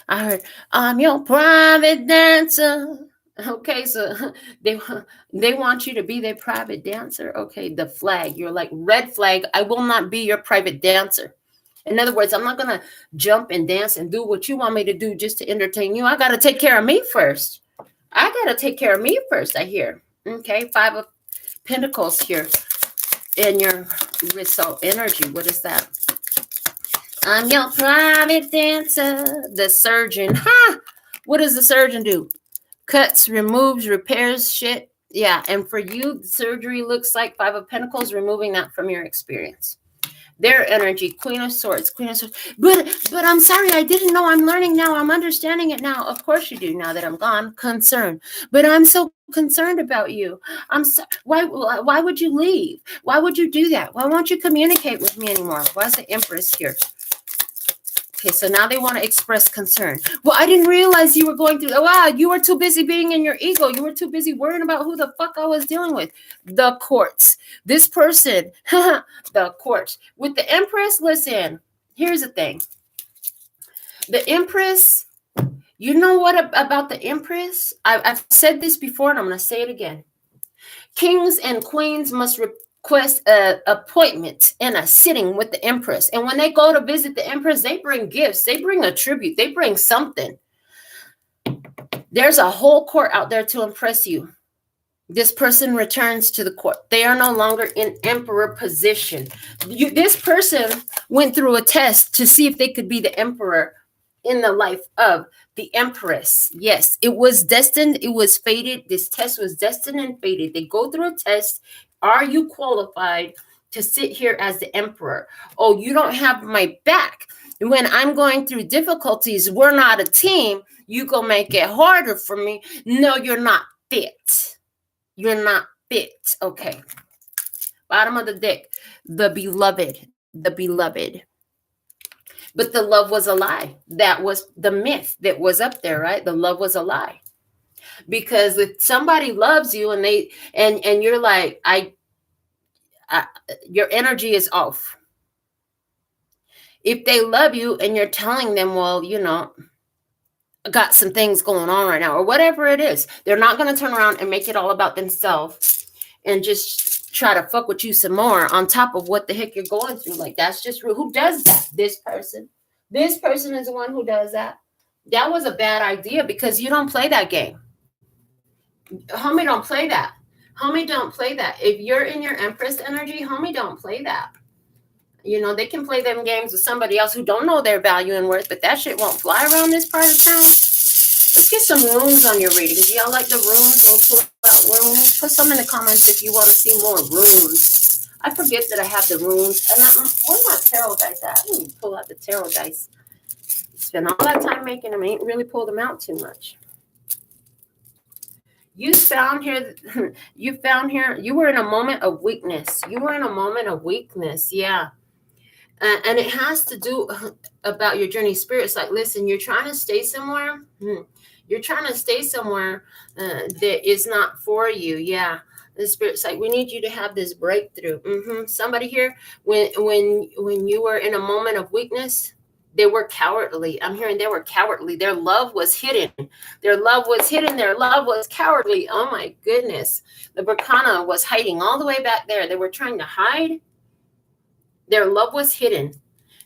I heard, I'm your private dancer. Okay, so they want you to be their private dancer. Okay, the flag. You're like, red flag, I will not be your private dancer. In other words, I'm not going to jump and dance and do what you want me to do just to entertain you. I got to take care of me first. I got to take care of me first, I hear. Okay, 5 of Pentacles here in your result energy. What is that? I'm your private dancer. The surgeon. What does the surgeon do? Cuts, removes, repairs shit. Yeah. And for you, surgery looks like 5 of Pentacles, removing that from your experience. Their energy, Queen of Swords, Queen of Swords. But I'm sorry, I didn't know. I'm learning now. I'm understanding it now. Of course you do, now that I'm gone. Concern. But I'm so concerned about you. Why would you leave? Why would you do that? Why won't you communicate with me anymore? Why is the Empress here? Okay, so now they want to express concern. Well, I didn't realize you were going through. Wow, you were too busy being in your ego. You were too busy worrying about who the fuck I was dealing with. The courts. This person, the courts. With the Empress, listen, here's the thing. The Empress, you know what about the Empress? I've said this before, and I'm going to say it again. Kings and queens must request an appointment and a sitting with the Empress. And when they go to visit the Empress, they bring gifts. They bring a tribute. They bring something. There's a whole court out there to impress you. This person returns to the court. They are no longer in emperor position. This person went through a test to see if they could be the emperor in the life of the Empress. Yes, it was destined. It was fated. This test was destined and fated. They go through a test. Are you qualified to sit here as the emperor? Oh, you don't have my back. When I'm going through difficulties, we're not a team. You go make it harder for me. No, you're not fit. You're not fit. Okay. Bottom of the deck. The beloved. The beloved. But the love was a lie. That was the myth that was up there, right? The love was a lie. Because if somebody loves you and and you're like, your energy is off. If they love you and you're telling them, well, I got some things going on right now, or whatever it is, they're not going to turn around and make it all about themselves and just try to fuck with you some more on top of what the heck you're going through. Like, that's just rude. Who does that? This person. This person is the one who does that. That was a bad idea because you don't play that game. Homie, don't play that. Homie, don't play that. If you're in your Empress energy, homie, don't play that. They can play them games with somebody else who don't know their value and worth, but that shit won't fly around this part of town. Let's get some runes on your reading. Do y'all like the runes? We'll pull out runes. Put some in the comments if you want to see more runes. I forget that I have the runes. And where's my tarot dice at? I didn't pull out the tarot dice. Spend all that time making them. I ain't really pulled them out too much. You were in a moment of weakness. Yeah. And it has to do about your journey. Spirit's like, listen, you're trying to stay somewhere. You're trying to stay somewhere that is not for you. Yeah. The Spirit's like, we need you to have this breakthrough. Somebody here, when you were in a moment of weakness, they were cowardly. I'm hearing they were cowardly. Their love was hidden. Their love was hidden. Their love was cowardly. Oh my goodness. The Berkana was hiding all the way back there. They were trying to hide. Their love was hidden.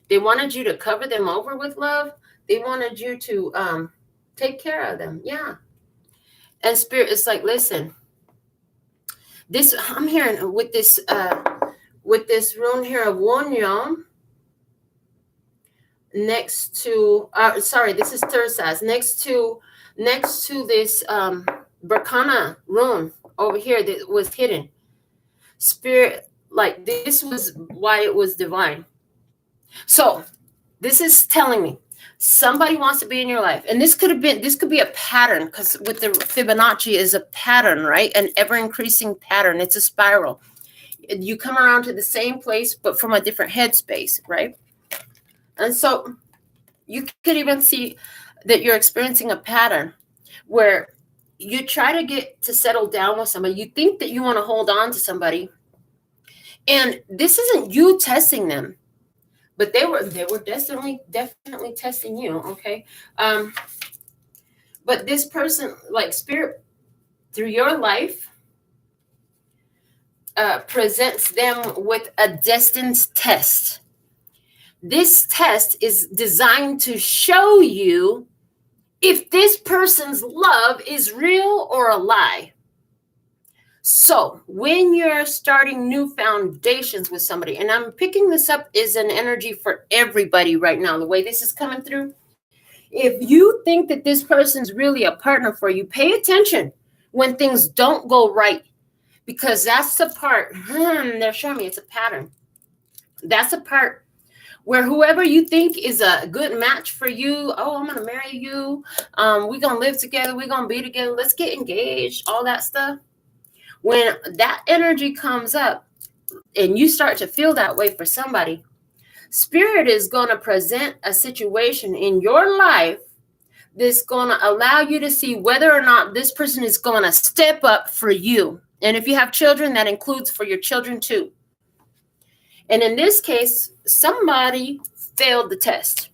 They wanted you to cover them over with love. They wanted you to take care of them. Yeah. And Spirit is like, listen, this I'm hearing with this rune here of Wonyon next to this is téᥱsté's next to this Berkana rune over here that was hidden. Spirit, like, this was why it was divine. So this is telling me somebody wants to be in your life. And this could be a pattern, because with the Fibonacci is a pattern, right? An ever-increasing pattern. It's a spiral. You come around to the same place, but from a different headspace, right? And so you could even see that you're experiencing a pattern where you try to get to settle down with somebody. You think that you want to hold on to somebody. And this isn't you testing them, but they were definitely testing you, okay? But this person, like, Spirit, through your life, presents them with a destined test. This test is designed to show you if this person's love is real or a lie. So when you're starting new foundations with somebody, and I'm picking this up as an energy for everybody right now, the way this is coming through, if you think that this person's really a partner for you, pay attention when things don't go right, because that's the part, they're showing me it's a pattern. That's the part where whoever you think is a good match for you, oh, I'm going to marry you, we're going to live together, we're going to be together, let's get engaged, all that stuff. When that energy comes up and you start to feel that way for somebody, Spirit is going to present a situation in your life that's going to allow you to see whether or not this person is going to step up for you. And if you have children, that includes for your children too. And in this case, somebody failed the test.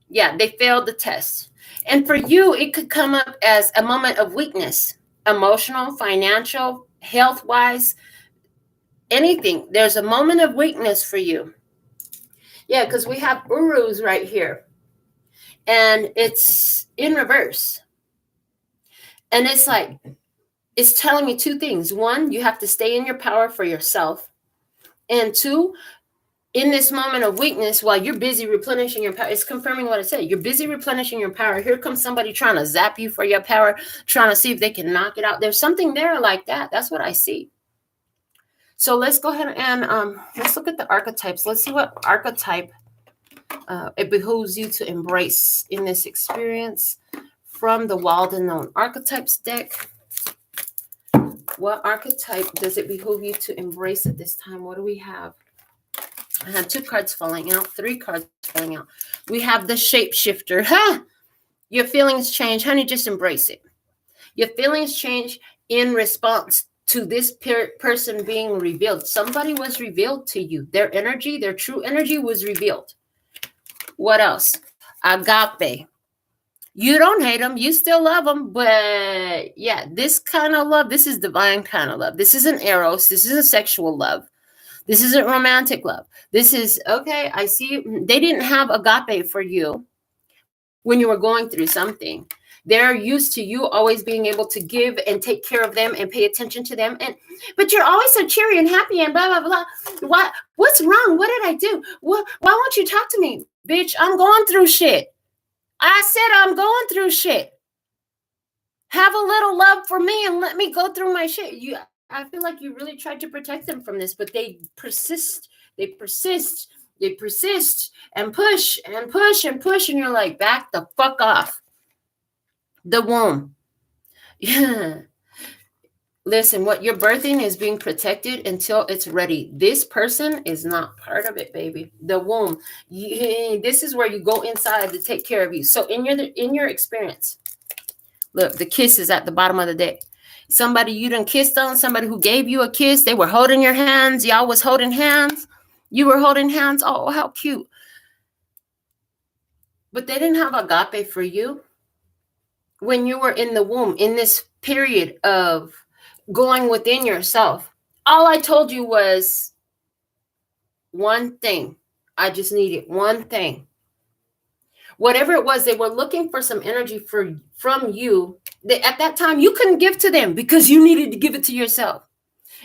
Yeah, they failed the test. And for you, it could come up as a moment of weakness, emotional, financial, health-wise, anything. There's a moment of weakness for you. Yeah, because we have Urus right here. And it's in reverse. And it's like, it's telling me two things. One, you have to stay in your power for yourself. And two, in this moment of weakness, while you're busy replenishing your power, it's confirming what I said. You're busy replenishing your power. Here comes somebody trying to zap you for your power, trying to see if they can knock it out. There's something there like that. That's what I see. So let's go ahead and let's look at the archetypes. Let's see what archetype it behooves you to embrace in this experience from the Wild Unknown Archetypes deck. What archetype does it behoove you to embrace at this time? What do we have? I have 2 cards falling out, 3 cards falling out. We have the Shapeshifter. Your feelings change. Honey, just embrace it. Your feelings change in response to this person being revealed. Somebody was revealed to you. Their energy, their true energy was revealed. What else? Agape. You don't hate them. You still love them. But yeah, this kind of love, this is divine kind of love. This isn't eros. This isn't sexual love. This isn't romantic love. This is, okay, I see. They didn't have agape for you when you were going through something. They're used to you always being able to give and take care of them and pay attention to them. But you're always so cheery and happy and blah, blah, blah. What's wrong? What did I do? Why won't you talk to me? Bitch, I'm going through shit. I said I'm going through shit. Have a little love for me and let me go through my shit. I feel like you really tried to protect them from this, but they persist. They persist. They persist and push and push and push. And you're like, back the fuck off. The womb. Yeah. Listen, what you're birthing is being protected until it's ready. This person is not part of it, baby. The womb. This is where you go inside to take care of you. So in your experience, look, the kiss is at the bottom of the deck. Somebody you done kissed on, somebody who gave you a kiss, they were holding your hands. Y'all was holding hands. You were holding hands. Oh, how cute. But they didn't have agape for you when you were in the womb, in this period of going within yourself. All I told you was one thing. I just needed one thing. Whatever it was, they were looking for some energy from you that at that time you couldn't give to them because you needed to give it to yourself.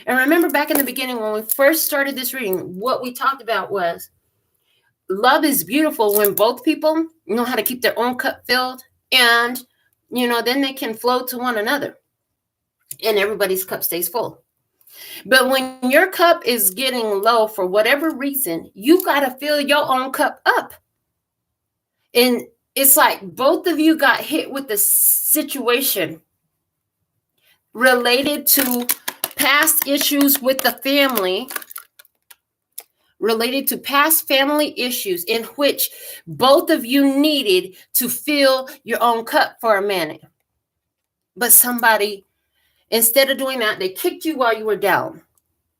And remember back in the beginning when we first started this reading, what we talked about was love is beautiful when both people know how to keep their own cup filled, and then they can flow to one another and everybody's cup stays full. But when your cup is getting low for whatever reason, you got to fill your own cup up. And it's like both of you got hit with the situation related to past issues with the family, related to past family issues in which both of you needed to fill your own cup for a minute. But somebody, instead of doing that, they kicked you while you were down.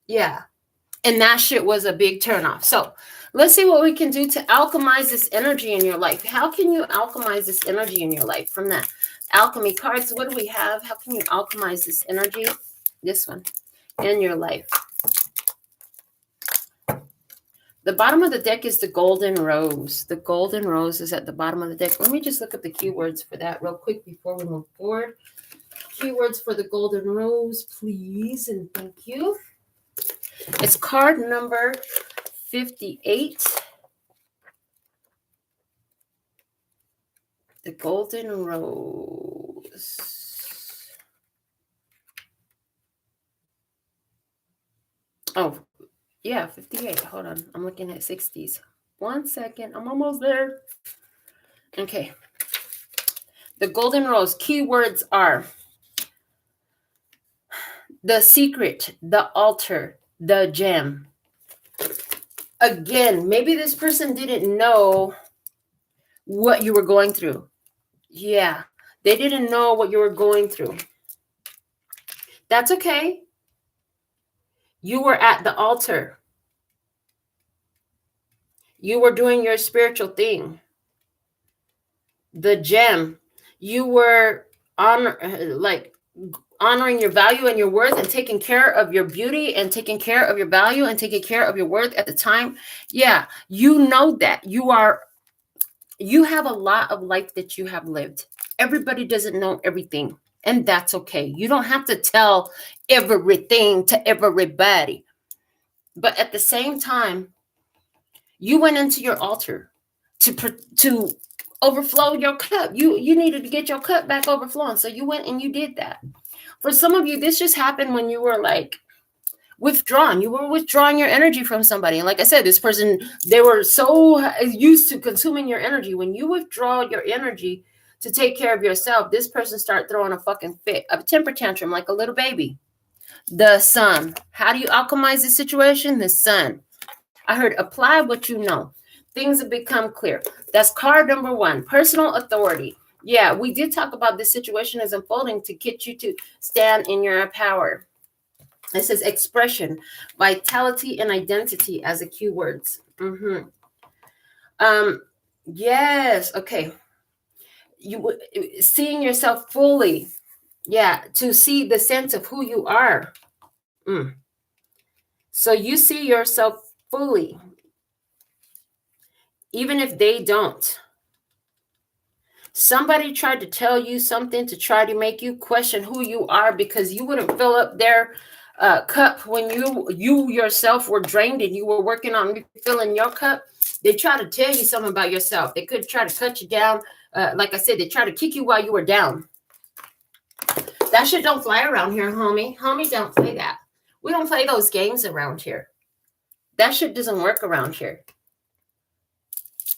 Yeah. And that shit was a big turnoff. So let's see what we can do to alchemize this energy in your life. How can you alchemize this energy in your life? From that alchemy cards, what do we have? How can you alchemize this energy? This one in your life. The bottom of the deck is the golden rose. The golden rose is at the bottom of the deck. Let me just look up the keywords for that real quick before we move forward. Keywords for the golden rose, please, and thank you. It's card number 58. The golden rose. Oh, yeah, 58. Hold on. I'm looking at 60s. 1 second. I'm almost there. Okay. The golden rose. Keywords are the secret, the altar, the gem. Again, maybe this person didn't know what you were going through. Yeah, they didn't know what you were going through. That's okay. You were at the altar. You were doing your spiritual thing. The gem. You were honoring your value and your worth and taking care of your beauty and taking care of your value and taking care of your worth at the time. Yeah, you know that. You have a lot of life that you have lived. Everybody doesn't know everything, and that's okay. You don't have to tell everything to everybody. But at the same time, you went into your altar to overflow your cup. You needed to get your cup back overflowing. So you went and you did that. For some of you, this just happened when you were like withdrawn. You were withdrawing your energy from somebody. And like I said, this person, they were so used to consuming your energy. When you withdraw your energy to take care of yourself, this person start throwing a fucking fit, a temper tantrum like a little baby. The sun. How do you alchemize the situation? The sun. I heard apply what you know. Things have become clear. That's card number 1, personal authority. Yeah, we did talk about this situation as unfolding to get you to stand in your power. It says expression, vitality, and identity as the keywords. Yes, okay. You seeing yourself fully. Yeah, to see the sense of who you are. So you see yourself fully, even if they don't. Somebody tried to tell you something to try to make you question who you are because you wouldn't fill up their cup when you yourself were drained and you were working on refilling your cup. They try to tell you something about yourself. They could try to cut you down. Like I said, they try to kick you while you were down. That shit don't fly around here, homie. Homie, don't play that. We don't play those games around here. That shit doesn't work around here.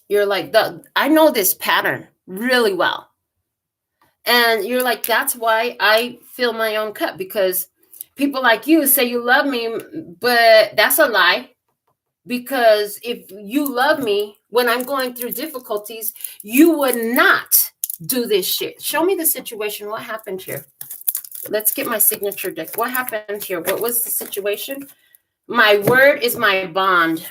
You're like, I know this pattern really well. And you're like, that's why I fill my own cup, because People like you say you love me, but that's a lie. Because if you love me when I'm going through difficulties, you would not do this shit. Show me the situation. What happened here? Let's get my signature deck. What happened here? What was the situation? My word is my bond.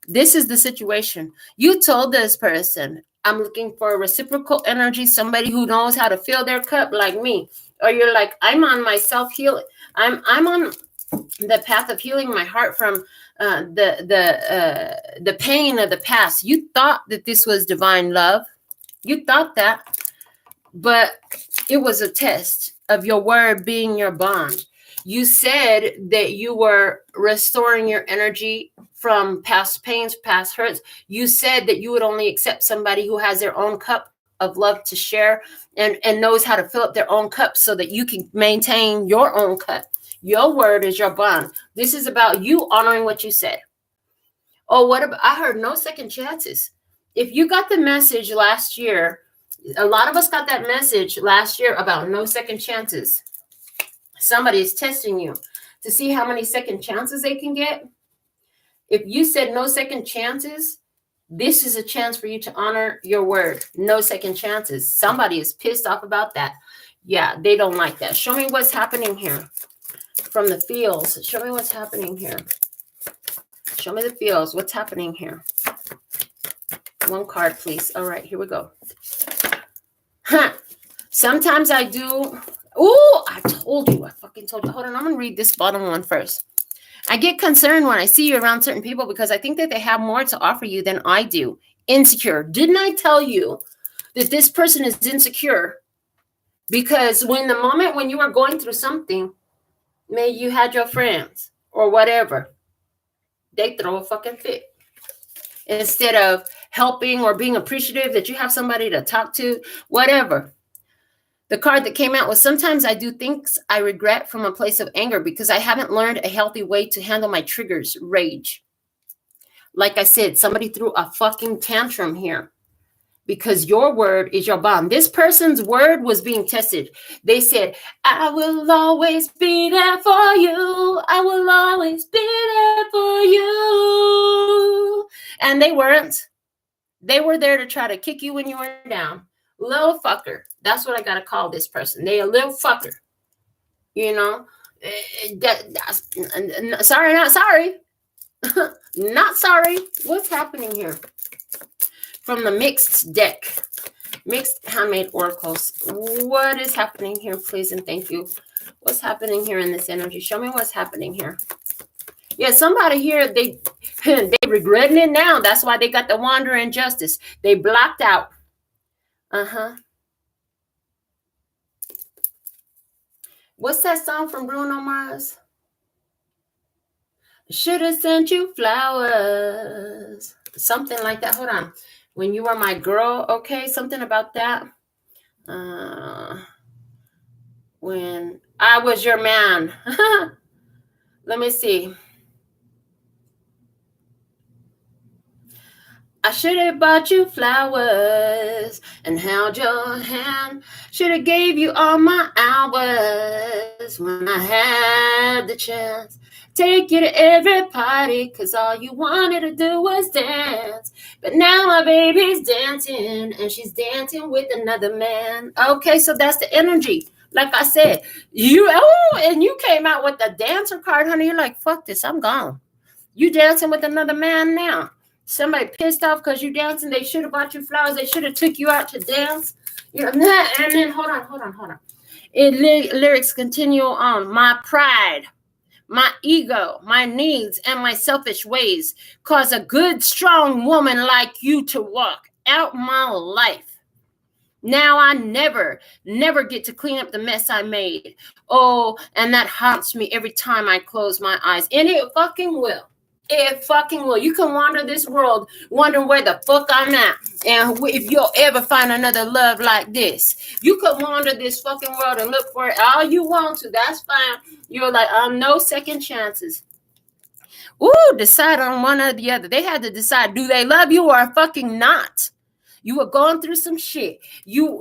This is the situation. You told this person, I'm looking for a reciprocal energy, somebody who knows how to fill their cup like me. Or you're like, I'm on my self-healing. I'm on the path of healing my heart from the pain of the past. You thought that this was divine love. You thought that, but it was a test of your word being your bond. You said that you were restoring your energy from past pains, past hurts. You said that you would only accept somebody who has their own cup of love to share and knows how to fill up their own cup so that you can maintain your own cup. Your word is your bond. This is about you honoring what you said. Oh, what about, I heard no second chances. If you got the message last year, a lot of us got that message last year about no second chances. Somebody is testing you to see how many second chances they can get. If you said no second chances, this is a chance for you to honor your word. No second chances. Somebody is pissed off about that. Yeah, they don't like that. Show me what's happening here. From the feels. Show me what's happening here. Show me the feels. What's happening here? One card, please. All right, here we go. Sometimes I do. Oh, I told you. I fucking told you. Hold on. I'm going to read this bottom one first. I get concerned when I see you around certain people because I think that they have more to offer you than I do. Insecure. Didn't I tell you that this person is insecure? Because when the moment when you were going through something, maybe you had your friends or whatever, they throw a fucking fit. Instead of helping or being appreciative that you have somebody to talk to, whatever. The card that came out was sometimes I do things I regret from a place of anger because I haven't learned a healthy way to handle my triggers, rage. Like I said, somebody threw a fucking tantrum here because your word is your bond. This person's word was being tested. They said, I will always be there for you. I will always be there for you. And they weren't. They were there to try to kick you when you were down. Little fucker. That's what I got to call this person. They a little fucker. You know? Sorry, not sorry. Not sorry. What's happening here? From the mixed deck. Mixed handmade oracles. What is happening here, please and thank you? What's happening here in this energy? Show me what's happening here. Yeah, somebody here, they regretting it now. That's why they got the wandering justice. They blocked out. What's that song from Bruno Mars? Should have sent you flowers. Something like that. Hold on. When you were my girl, okay? Something about that. When I was your man. Let me see. I should have bought you flowers and held your hand. Should have gave you all my hours when I had the chance. Take you to every party, cause all you wanted to do was dance. But now my baby's dancing, and she's dancing with another man. Okay, so that's the energy. Like I said, and you came out with the dancer card, honey. You're like, fuck this, I'm gone. You dancing with another man now. Somebody pissed off because you dancing. They should have bought you flowers. They should have took you out to dance. You know, and then hold on. Lyrics continue on. My pride, my ego, my needs, and my selfish ways cause a good, strong woman like you to walk out my life. Now I never get to clean up the mess I made. Oh, and that haunts me every time I close my eyes. And it fucking will. It fucking will. You can wander this world wondering where the fuck I'm at and if you'll ever find another love like this. You could wander this fucking world and look for it all you want to. That's fine. You're like, no second chances. Ooh, decide on one or the other. They had to decide, do they love you or fucking not? You were going through some shit. You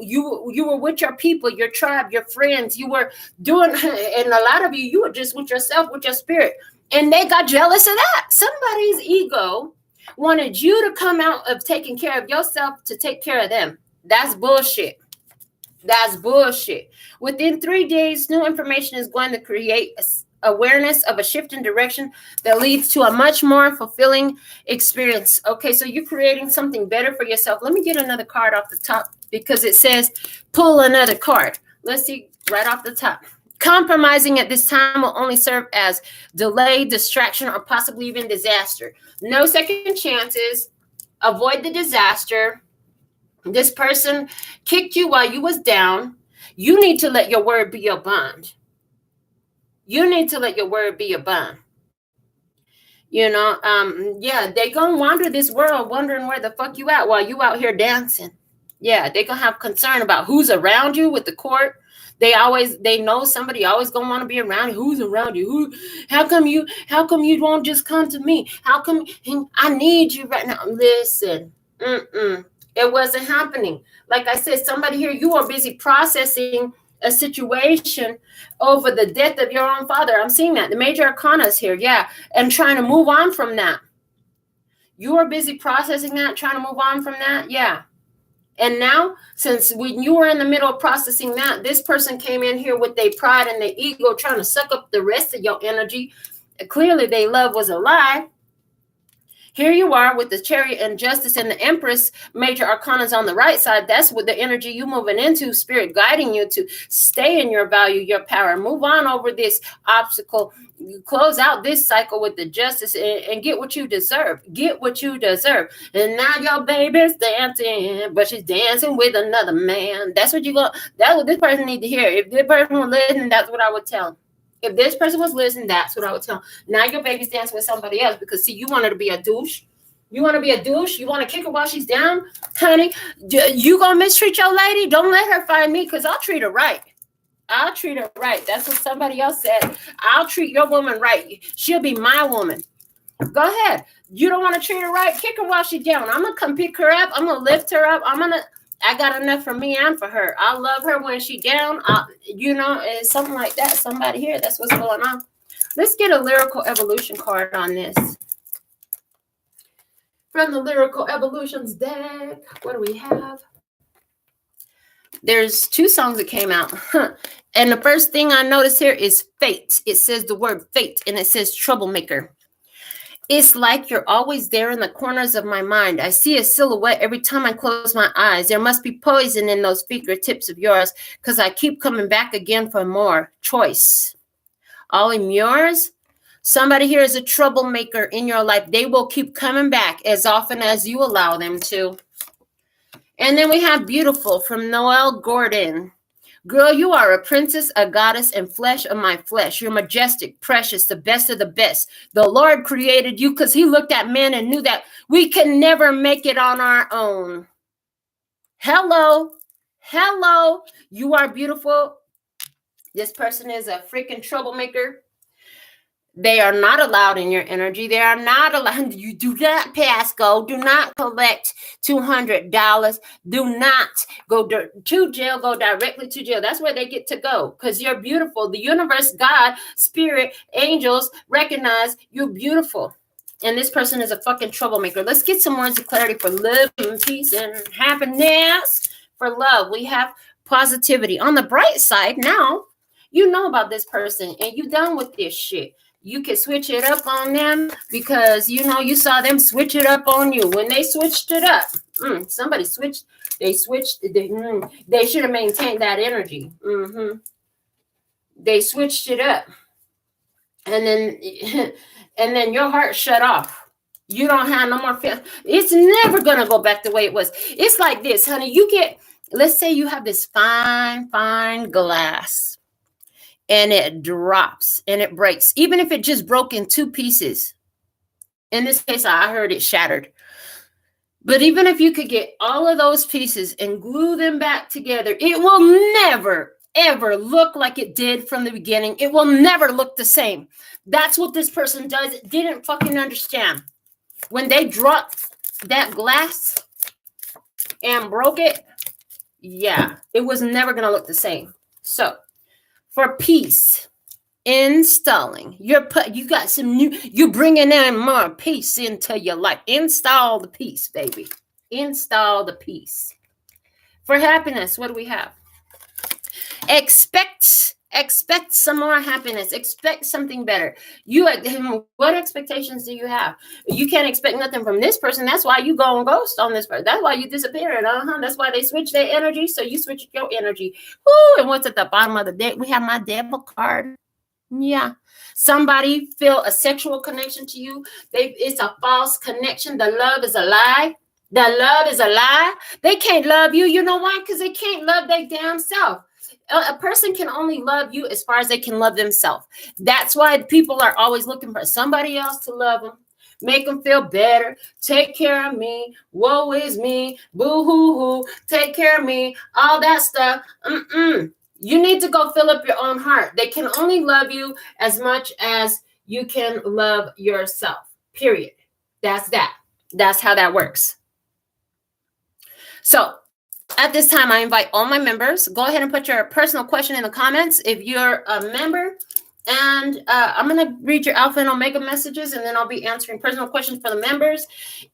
were with your people, your tribe, your friends. You were doing, and a lot of you were just with yourself, with your spirit. And they got jealous of that. Somebody's ego wanted you to come out of taking care of yourself to take care of them. That's bullshit. That's bullshit. Within 3 days, new information is going to create awareness of a shift in direction that leads to a much more fulfilling experience. Okay, so you're creating something better for yourself. Let me get another card off the top because it says pull another card. Let's see right off the top. Compromising at this time will only serve as delay, distraction, or possibly even disaster. No second chances. Avoid the disaster. This person kicked you while you was down. You need to let your word be your bond. You need to let your word be your bond. You know, yeah, they gonna wander this world wondering where the fuck you at while you out here dancing. Yeah, they gonna have concern about who's around you with the court. They know somebody always gonna want to be around you. Who's around you? How come you won't just come to me? How come I need you right now? Listen, it wasn't happening. Like I said, somebody here, you are busy processing a situation over the death of your own father. I'm seeing that. The major arcana is here, yeah, and trying to move on from that. You are busy processing that, trying to move on from that, yeah. And now, since when you were in the middle of processing that, this person came in here with their pride and their ego, trying to suck up the rest of your energy. Clearly, their love was a lie. Here you are with the Chariot and Justice and the Empress, major arcanas on the right side. That's what the energy you moving into, spirit guiding you to stay in your value, your power. Move on over this obstacle. You close out this cycle with the Justice and get what you deserve. Get what you deserve. And now your baby's dancing, but she's dancing with another man. That's what that's what this person need to hear. If this person was listening, that's what I would tell them. If this person was listening, that's what I would tell them. Now your baby's dancing with somebody else because, see, you want her to be a douche. You want to be a douche? You want to kick her while she's down? Honey, you going to mistreat your lady? Don't let her find me because I'll treat her right. I'll treat her right. That's what somebody else said. I'll treat your woman right. She'll be my woman. Go ahead. You don't want to treat her right? Kick her while she's down. I'm going to come pick her up. I'm going to lift her up. I got enough for me and for her. I love her when she down. It's something like that. Somebody here, that's what's going on. Let's get a lyrical evolution card on this. From the Lyrical Evolutions deck, what do we have? There's 2 songs that came out. And the first thing I noticed here is fate. It says the word fate, and it says troublemaker. It's like you're always there in the corners of my mind. I see a silhouette every time I close my eyes. There must be poison in those fingertips of yours because I keep coming back again for more choice. All in yours? Somebody here is a troublemaker in your life. They will keep coming back as often as you allow them to. And then we have Beautiful from Noel Gordon. Girl, you are a princess, a goddess, and flesh of my flesh. You're majestic, precious, the best of the best. The Lord created you because he looked at men and knew that we can never make it on our own. Hello. You are beautiful. This person is a freaking troublemaker. They are not allowed in your energy. They are not allowed. You do not pass go. Do not collect $200. Do not go to jail. Go directly to jail. That's where they get to go because you're beautiful. The universe, God, spirit, angels recognize you're beautiful. And this person is a fucking troublemaker. Let's get some words of clarity for love and peace and happiness. For love, we have positivity. On the bright side, now you know about this person and you done with this shit. You can switch it up on them because, you saw them switch it up on you. When they switched it up, somebody switched. They switched. They should have maintained that energy. They switched it up. And then your heart shut off. You don't have no more feeling. It's never going to go back the way it was. It's like this, honey. Let's say you have this fine glass. And it drops and it breaks, even if it just broke in 2 pieces. In this case, I heard it shattered. But even if you could get all of those pieces and glue them back together, it will never, ever look like it did from the beginning. It will never look the same. That's what this person didn't fucking understand. When they dropped that glass and broke it, yeah, it was never going to look the same. So for peace, installing, you got some new, you're bringing in more peace into your life. Install the peace, baby. Install the peace. For happiness, what do we have? Expect some more happiness. Expect something better. What expectations do you have? You can't expect nothing from this person. That's why you go and ghost on this person. That's why you disappear. That's why they switch their energy. So you switch your energy. Ooh, and what's at the bottom of the deck? We have my devil card. Yeah. Somebody feel a sexual connection to you. It's a false connection. The love is a lie. The love is a lie. They can't love you. You know why? Because they can't love their damn self. A person can only love you as far as they can love themselves. That's why people are always looking for somebody else to love them, make them feel better, take care of me, woe is me, boo-hoo-hoo, take care of me, all that stuff. You need to go fill up your own heart. They can only love you as much as you can love yourself, period. That's that. That's how that works. So at this time, I invite all my members. Go ahead and put your personal question in the comments if you're a member. And I'm going to read your Alpha and Omega messages, and then I'll be answering personal questions for the members.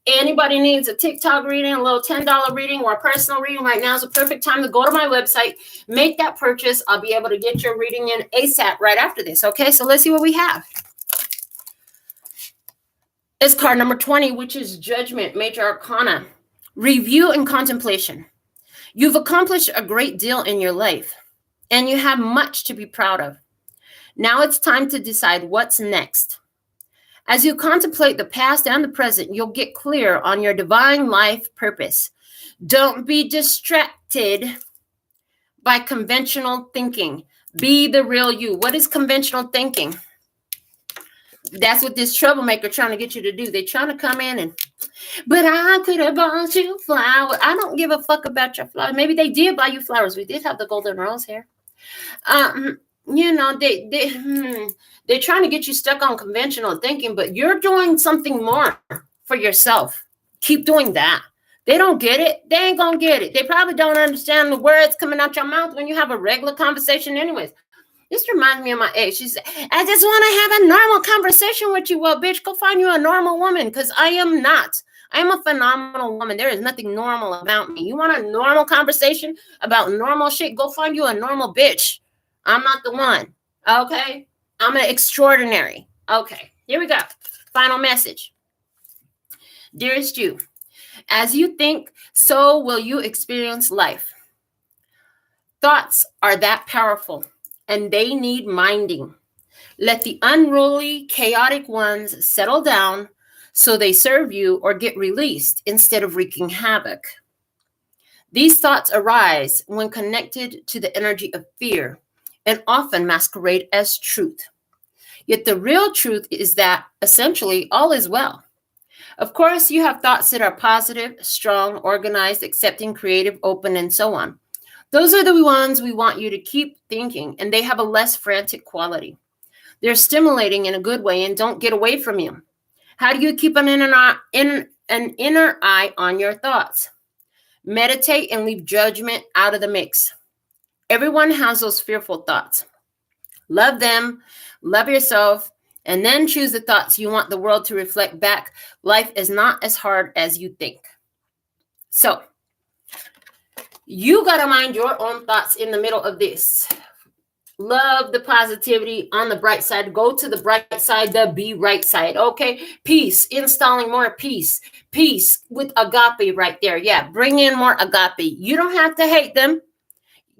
Anybody needs a TikTok reading, a little $10 reading, or a personal reading, right now is a perfect time to go to my website, make that purchase. I'll be able to get your reading in ASAP right after this. Okay, so let's see what we have. It's card number 20, which is Judgment, Major Arcana. Review and contemplation. You've accomplished a great deal in your life, and you have much to be proud of. Now it's time to decide what's next. As you contemplate the past and the present, you'll get clear on your divine life purpose. Don't be distracted by conventional thinking. Be the real you. What is conventional thinking? That's what this troublemaker trying to get you to do. They're trying to come in and, but I could have bought you flowers. I don't give a fuck about your flowers. Maybe they did buy you flowers. We did have the golden rose here. They're trying to get you stuck on conventional thinking, but you're doing something more for yourself. Keep doing that. They don't get it. They ain't gonna get it. They probably don't understand the words coming out your mouth when you have a regular conversation anyways. This reminds me of my ex. She said, I just want to have a normal conversation with you. Well, bitch, go find you a normal woman, because I am not. I am a phenomenal woman. There is nothing normal about me. You want a normal conversation about normal shit? Go find you a normal bitch. I'm not the one. Okay? I'm an extraordinary. Okay, here we go. Final message. Dearest you, as you think, so will you experience life. Thoughts are that powerful, and they need minding. Let the unruly, chaotic ones settle down so they serve you or get released instead of wreaking havoc. These thoughts arise when connected to the energy of fear and often masquerade as truth. Yet the real truth is that essentially all is well. Of course, you have thoughts that are positive, strong, organized, accepting, creative, open, and so on. Those are the ones we want you to keep thinking, and they have a less frantic quality. They're stimulating in a good way and don't get away from you. How do you keep an inner eye on your thoughts? Meditate and leave judgment out of the mix. Everyone has those fearful thoughts. Love them, love yourself, and then choose the thoughts you want the world to reflect back. Life is not as hard as you think. So, you got to mind your own thoughts in the middle of this. Love the positivity on the bright side. Go to the bright side, the be right side. Okay. Peace. Installing more peace. Peace with agape right there. Yeah. Bring in more agape. You don't have to hate them.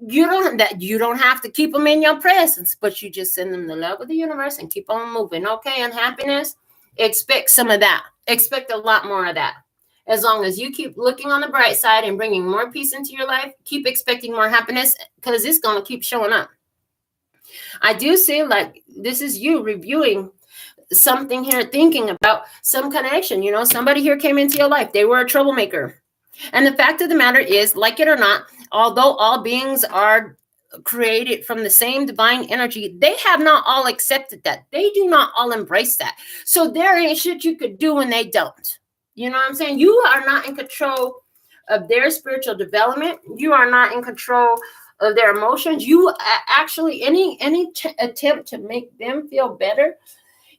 You don't have to keep them in your presence, but you just send them the love of the universe and keep on moving. Okay. And happiness. Expect some of that. Expect a lot more of that. As long as you keep looking on the bright side and bringing more peace into your life, keep expecting more happiness, because it's going to keep showing up. I do see like this is you reviewing something here, thinking about some connection. Somebody here came into your life. They were a troublemaker. And the fact of the matter is, like it or not, although all beings are created from the same divine energy, they have not all accepted that. They do not all embrace that. So there ain't shit you could do when they don't. You know what I'm saying? You are not in control of their spiritual development. You are not in control of their emotions. You actually, any attempt to make them feel better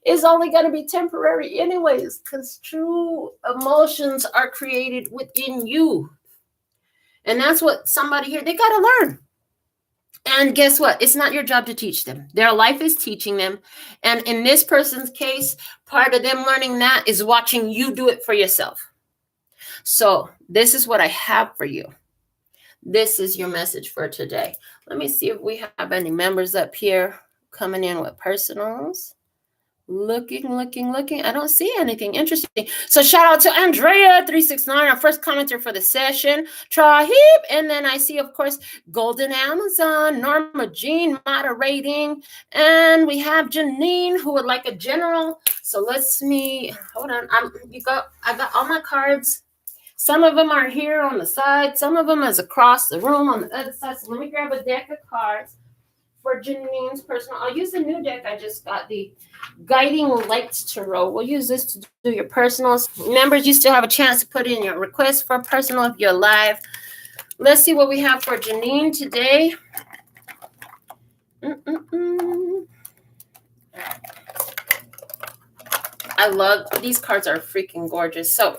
is only going to be temporary anyways, because true emotions are created within you. And that's what somebody here, they got to learn. And guess what? It's not your job to teach them. Their life is teaching them. And in this person's case, part of them learning that is watching you do it for yourself. So this is what I have for you. This is your message for today. Let me see if we have any members up here coming in with personals. Looking. I don't see anything interesting. So shout out to Andrea369, our first commenter for the session. Trahib. And then I see, of course, Golden Amazon, Norma Jean moderating. And we have Janine who would like a general. So hold on. I got all my cards. Some of them are here on the side. Some of them is across the room on the other side. So let me grab a deck of cards for Janine's personal. I'll use the new deck I just got, the Guiding Lights Tarot. We'll use this to do your personals. Members, you still have a chance to put in your request for personal if you're live. Let's see what we have for Janine today. I love these cards, are freaking gorgeous. So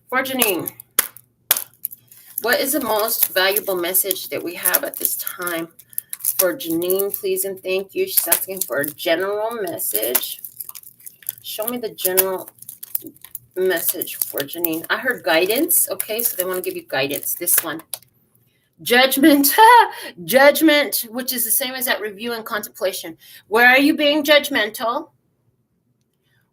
for Janine, what is the most valuable message that we have at this time? For Janine, please and thank you. She's asking for a general message. Show me the general message for Janine. I heard guidance. Okay, so they want to give you guidance. This one. Judgment. Judgment, which is the same as that review and contemplation. Where are you being judgmental?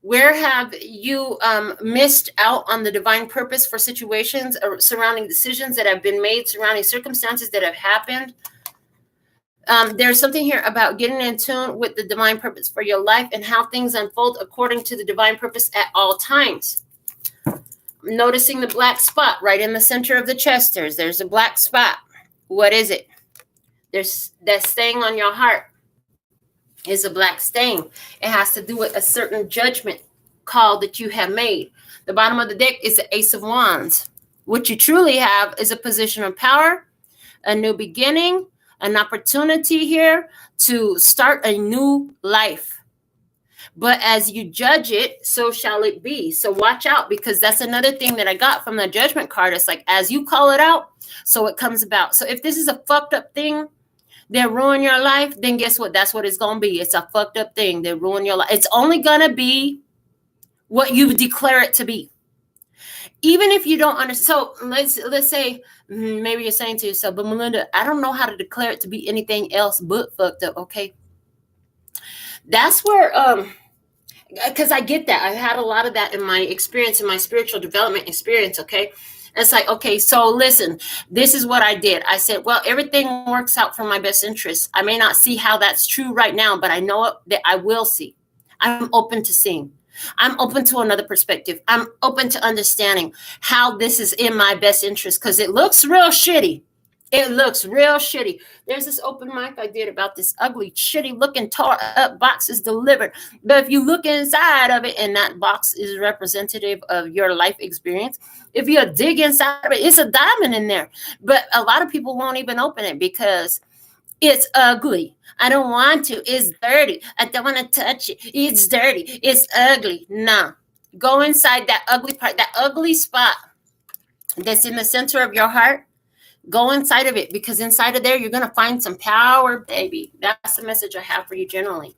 Where have you missed out on the divine purpose for situations surrounding decisions that have been made, surrounding circumstances that have happened? There's something here about getting in tune with the divine purpose for your life and how things unfold according to the divine purpose at all times. Noticing the black spot right in the center of the chest. There's a black spot. What is it? There's that stain on your heart. Is a black stain. It has to do with a certain judgment call that you have made. The bottom of the deck is the Ace of Wands. What you truly have is a position of power, a new beginning, an opportunity here to start a new life. But as you judge it, so shall it be. So watch out, because that's another thing that I got from the judgment card. It's like, as you call it out, so it comes about. So if this is a fucked up thing that ruin your life, then guess what? That's what it's going to be. It's a fucked up thing that ruin your life. It's only going to be what you declare it to be. Even if you don't understand. So let's say maybe you're saying to yourself, but Melinda, I don't know how to declare it to be anything else but fucked up. Okay. That's where, because I get that. I've had a lot of that in my experience, in my spiritual development experience. Okay. It's like, okay, so listen, this is what I did. I said, well, everything works out for my best interest. I may not see how that's true right now, but I know that I will see. I'm open to seeing. I'm open to another perspective. I'm open to understanding how this is in my best interest, because it looks real shitty. It looks real shitty. There's this open mic I did about this ugly, shitty looking tore up boxes delivered. But if you look inside of it, and that box is representative of your life experience, if you dig inside of it, it's a diamond in there. But a lot of people won't even open it because it's ugly. I don't want to. It's dirty. I don't want to touch it. It's dirty. It's ugly. No. Go inside that ugly part, that ugly spot that's in the center of your heart. Go inside of it, because inside of there, you're going to find some power, baby. That's the message I have for you generally.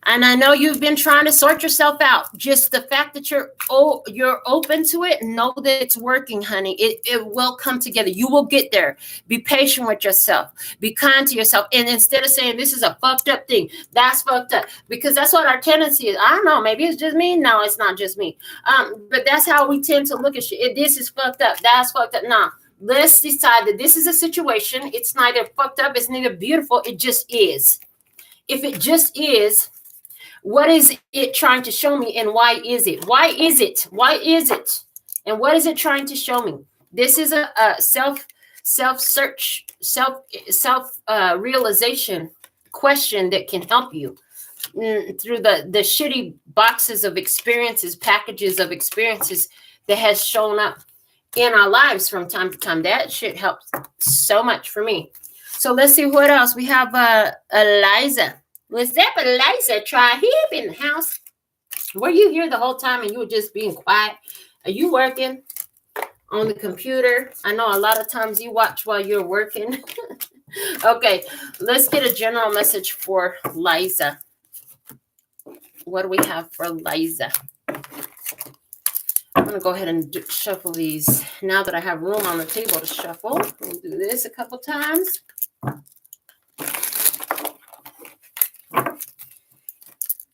And I know you've been trying to sort yourself out. Just the fact that you're open to it, know that it's working, honey. It will come together. You will get there. Be patient with yourself. Be kind to yourself. And instead of saying this is a fucked up thing, that's fucked up, because that's what our tendency is. I don't know. Maybe it's just me. No, it's not just me. But that's how we tend to look at shit. This is fucked up. That's fucked up. Nah. Let's decide that this is a situation. It's neither fucked up. It's neither beautiful. It just is. If it just is, what is it trying to show me, and why is it? Why is it? Why is it? And what is it trying to show me? This is a self-search, realization question that can help you through the shitty boxes of experiences, packages of experiences that has shown up. in our lives from time to time. That shit helps so much for me. So let's see what else. We have Eliza. What's up, Eliza? Try hip in the house. Were you here the whole time and you were just being quiet? Are you working on the computer? I know a lot of times you watch while you're working. Okay, let's get a general message for Liza. What do we have for Liza? I'm going to go ahead and shuffle these now that I have room on the table to shuffle. We'll do this a couple times.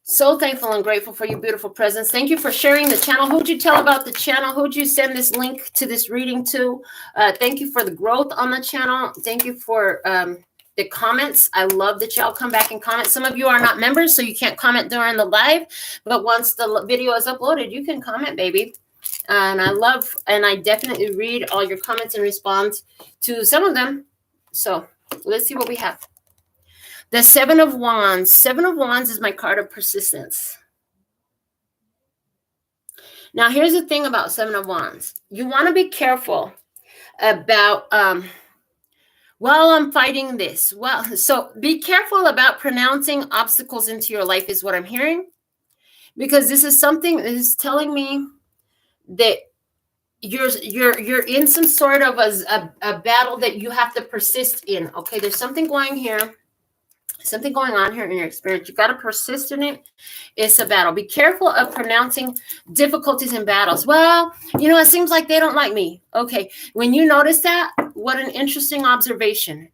So thankful and grateful for your beautiful presence. Thank you for sharing the channel. Who'd you tell about the channel? Who'd you send this link to this reading to? Thank you for the growth on the channel. Thank you for the comments. I love that y'all come back and comment. Some of you are not members, so you can't comment during the live. But once the video is uploaded, you can comment, baby. And I definitely read all your comments and respond to some of them. So let's see what we have. The Seven of Wands. Seven of Wands is my card of persistence. Now, here's the thing about Seven of Wands. You want to be careful about, well, I'm fighting this. Well, so be careful about pronouncing obstacles into your life is what I'm hearing. Because this is something that is telling me that you're in some sort of a battle that you have to persist in. Okay, there's something going here. Something going on here in your experience. You got to persist in it. It's a battle. Be careful of pronouncing difficulties in battles. Well, it seems like they don't like me. Okay. When you notice that, what an interesting observation.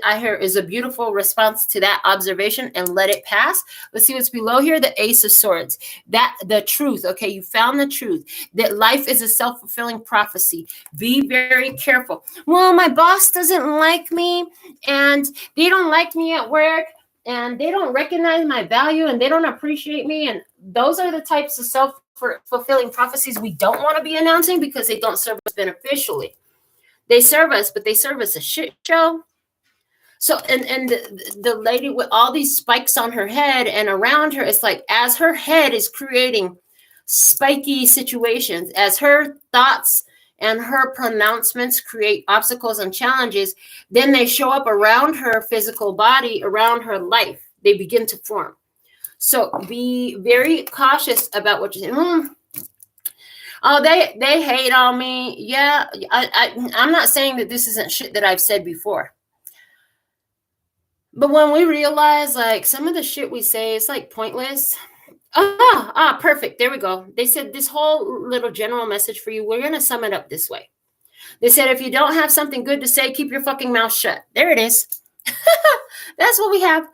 I hear is a beautiful response to that observation, and let it pass. Let's see what's below here. The Ace of Swords. The truth. Okay. You found the truth that life is a self-fulfilling prophecy. Be very careful. Well, my boss doesn't like me, and they don't like me at work, and they don't recognize my value, and they don't appreciate me. And those are the types of self-fulfilling prophecies we don't want to be announcing, because they don't serve us beneficially. They serve us, but they serve us a shit show. So, and the lady with all these spikes on her head and around her, it's like as her head is creating spiky situations, as her thoughts and her pronouncements create obstacles and challenges, then they show up around her physical body, around her life. They begin to form. So be very cautious about what you're saying. Oh, they hate on me. Yeah, I'm not saying that this isn't shit that I've said before. But when we realize, like, some of the shit we say is like pointless. Perfect. There we go. They said this whole little general message for you, we're going to sum it up this way. They said, if you don't have something good to say, keep your fucking mouth shut. There it is. That's what we have.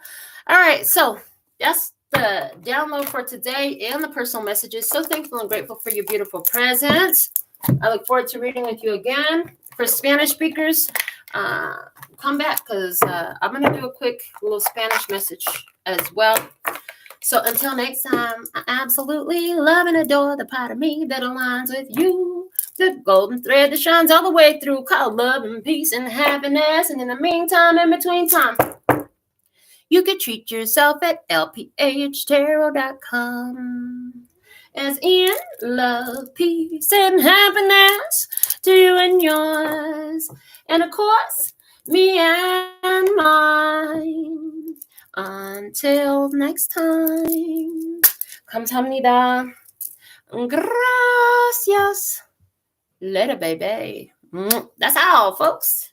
All right. So that's the download for today and the personal messages. So thankful and grateful for your beautiful presence. I look forward to reading with you again. For Spanish speakers, come back, because I'm going to do a quick little Spanish message as well. So until next time, I absolutely love and adore the part of me that aligns with you. The golden thread that shines all the way through, called love and peace and happiness. And in the meantime, in between time, you can treat yourself at LPHtarot.com. As in love, peace, and happiness to you and yours. And of course, me and mine. Until next time. Kamsahamnida. Gracias. Later, baby. That's all, folks.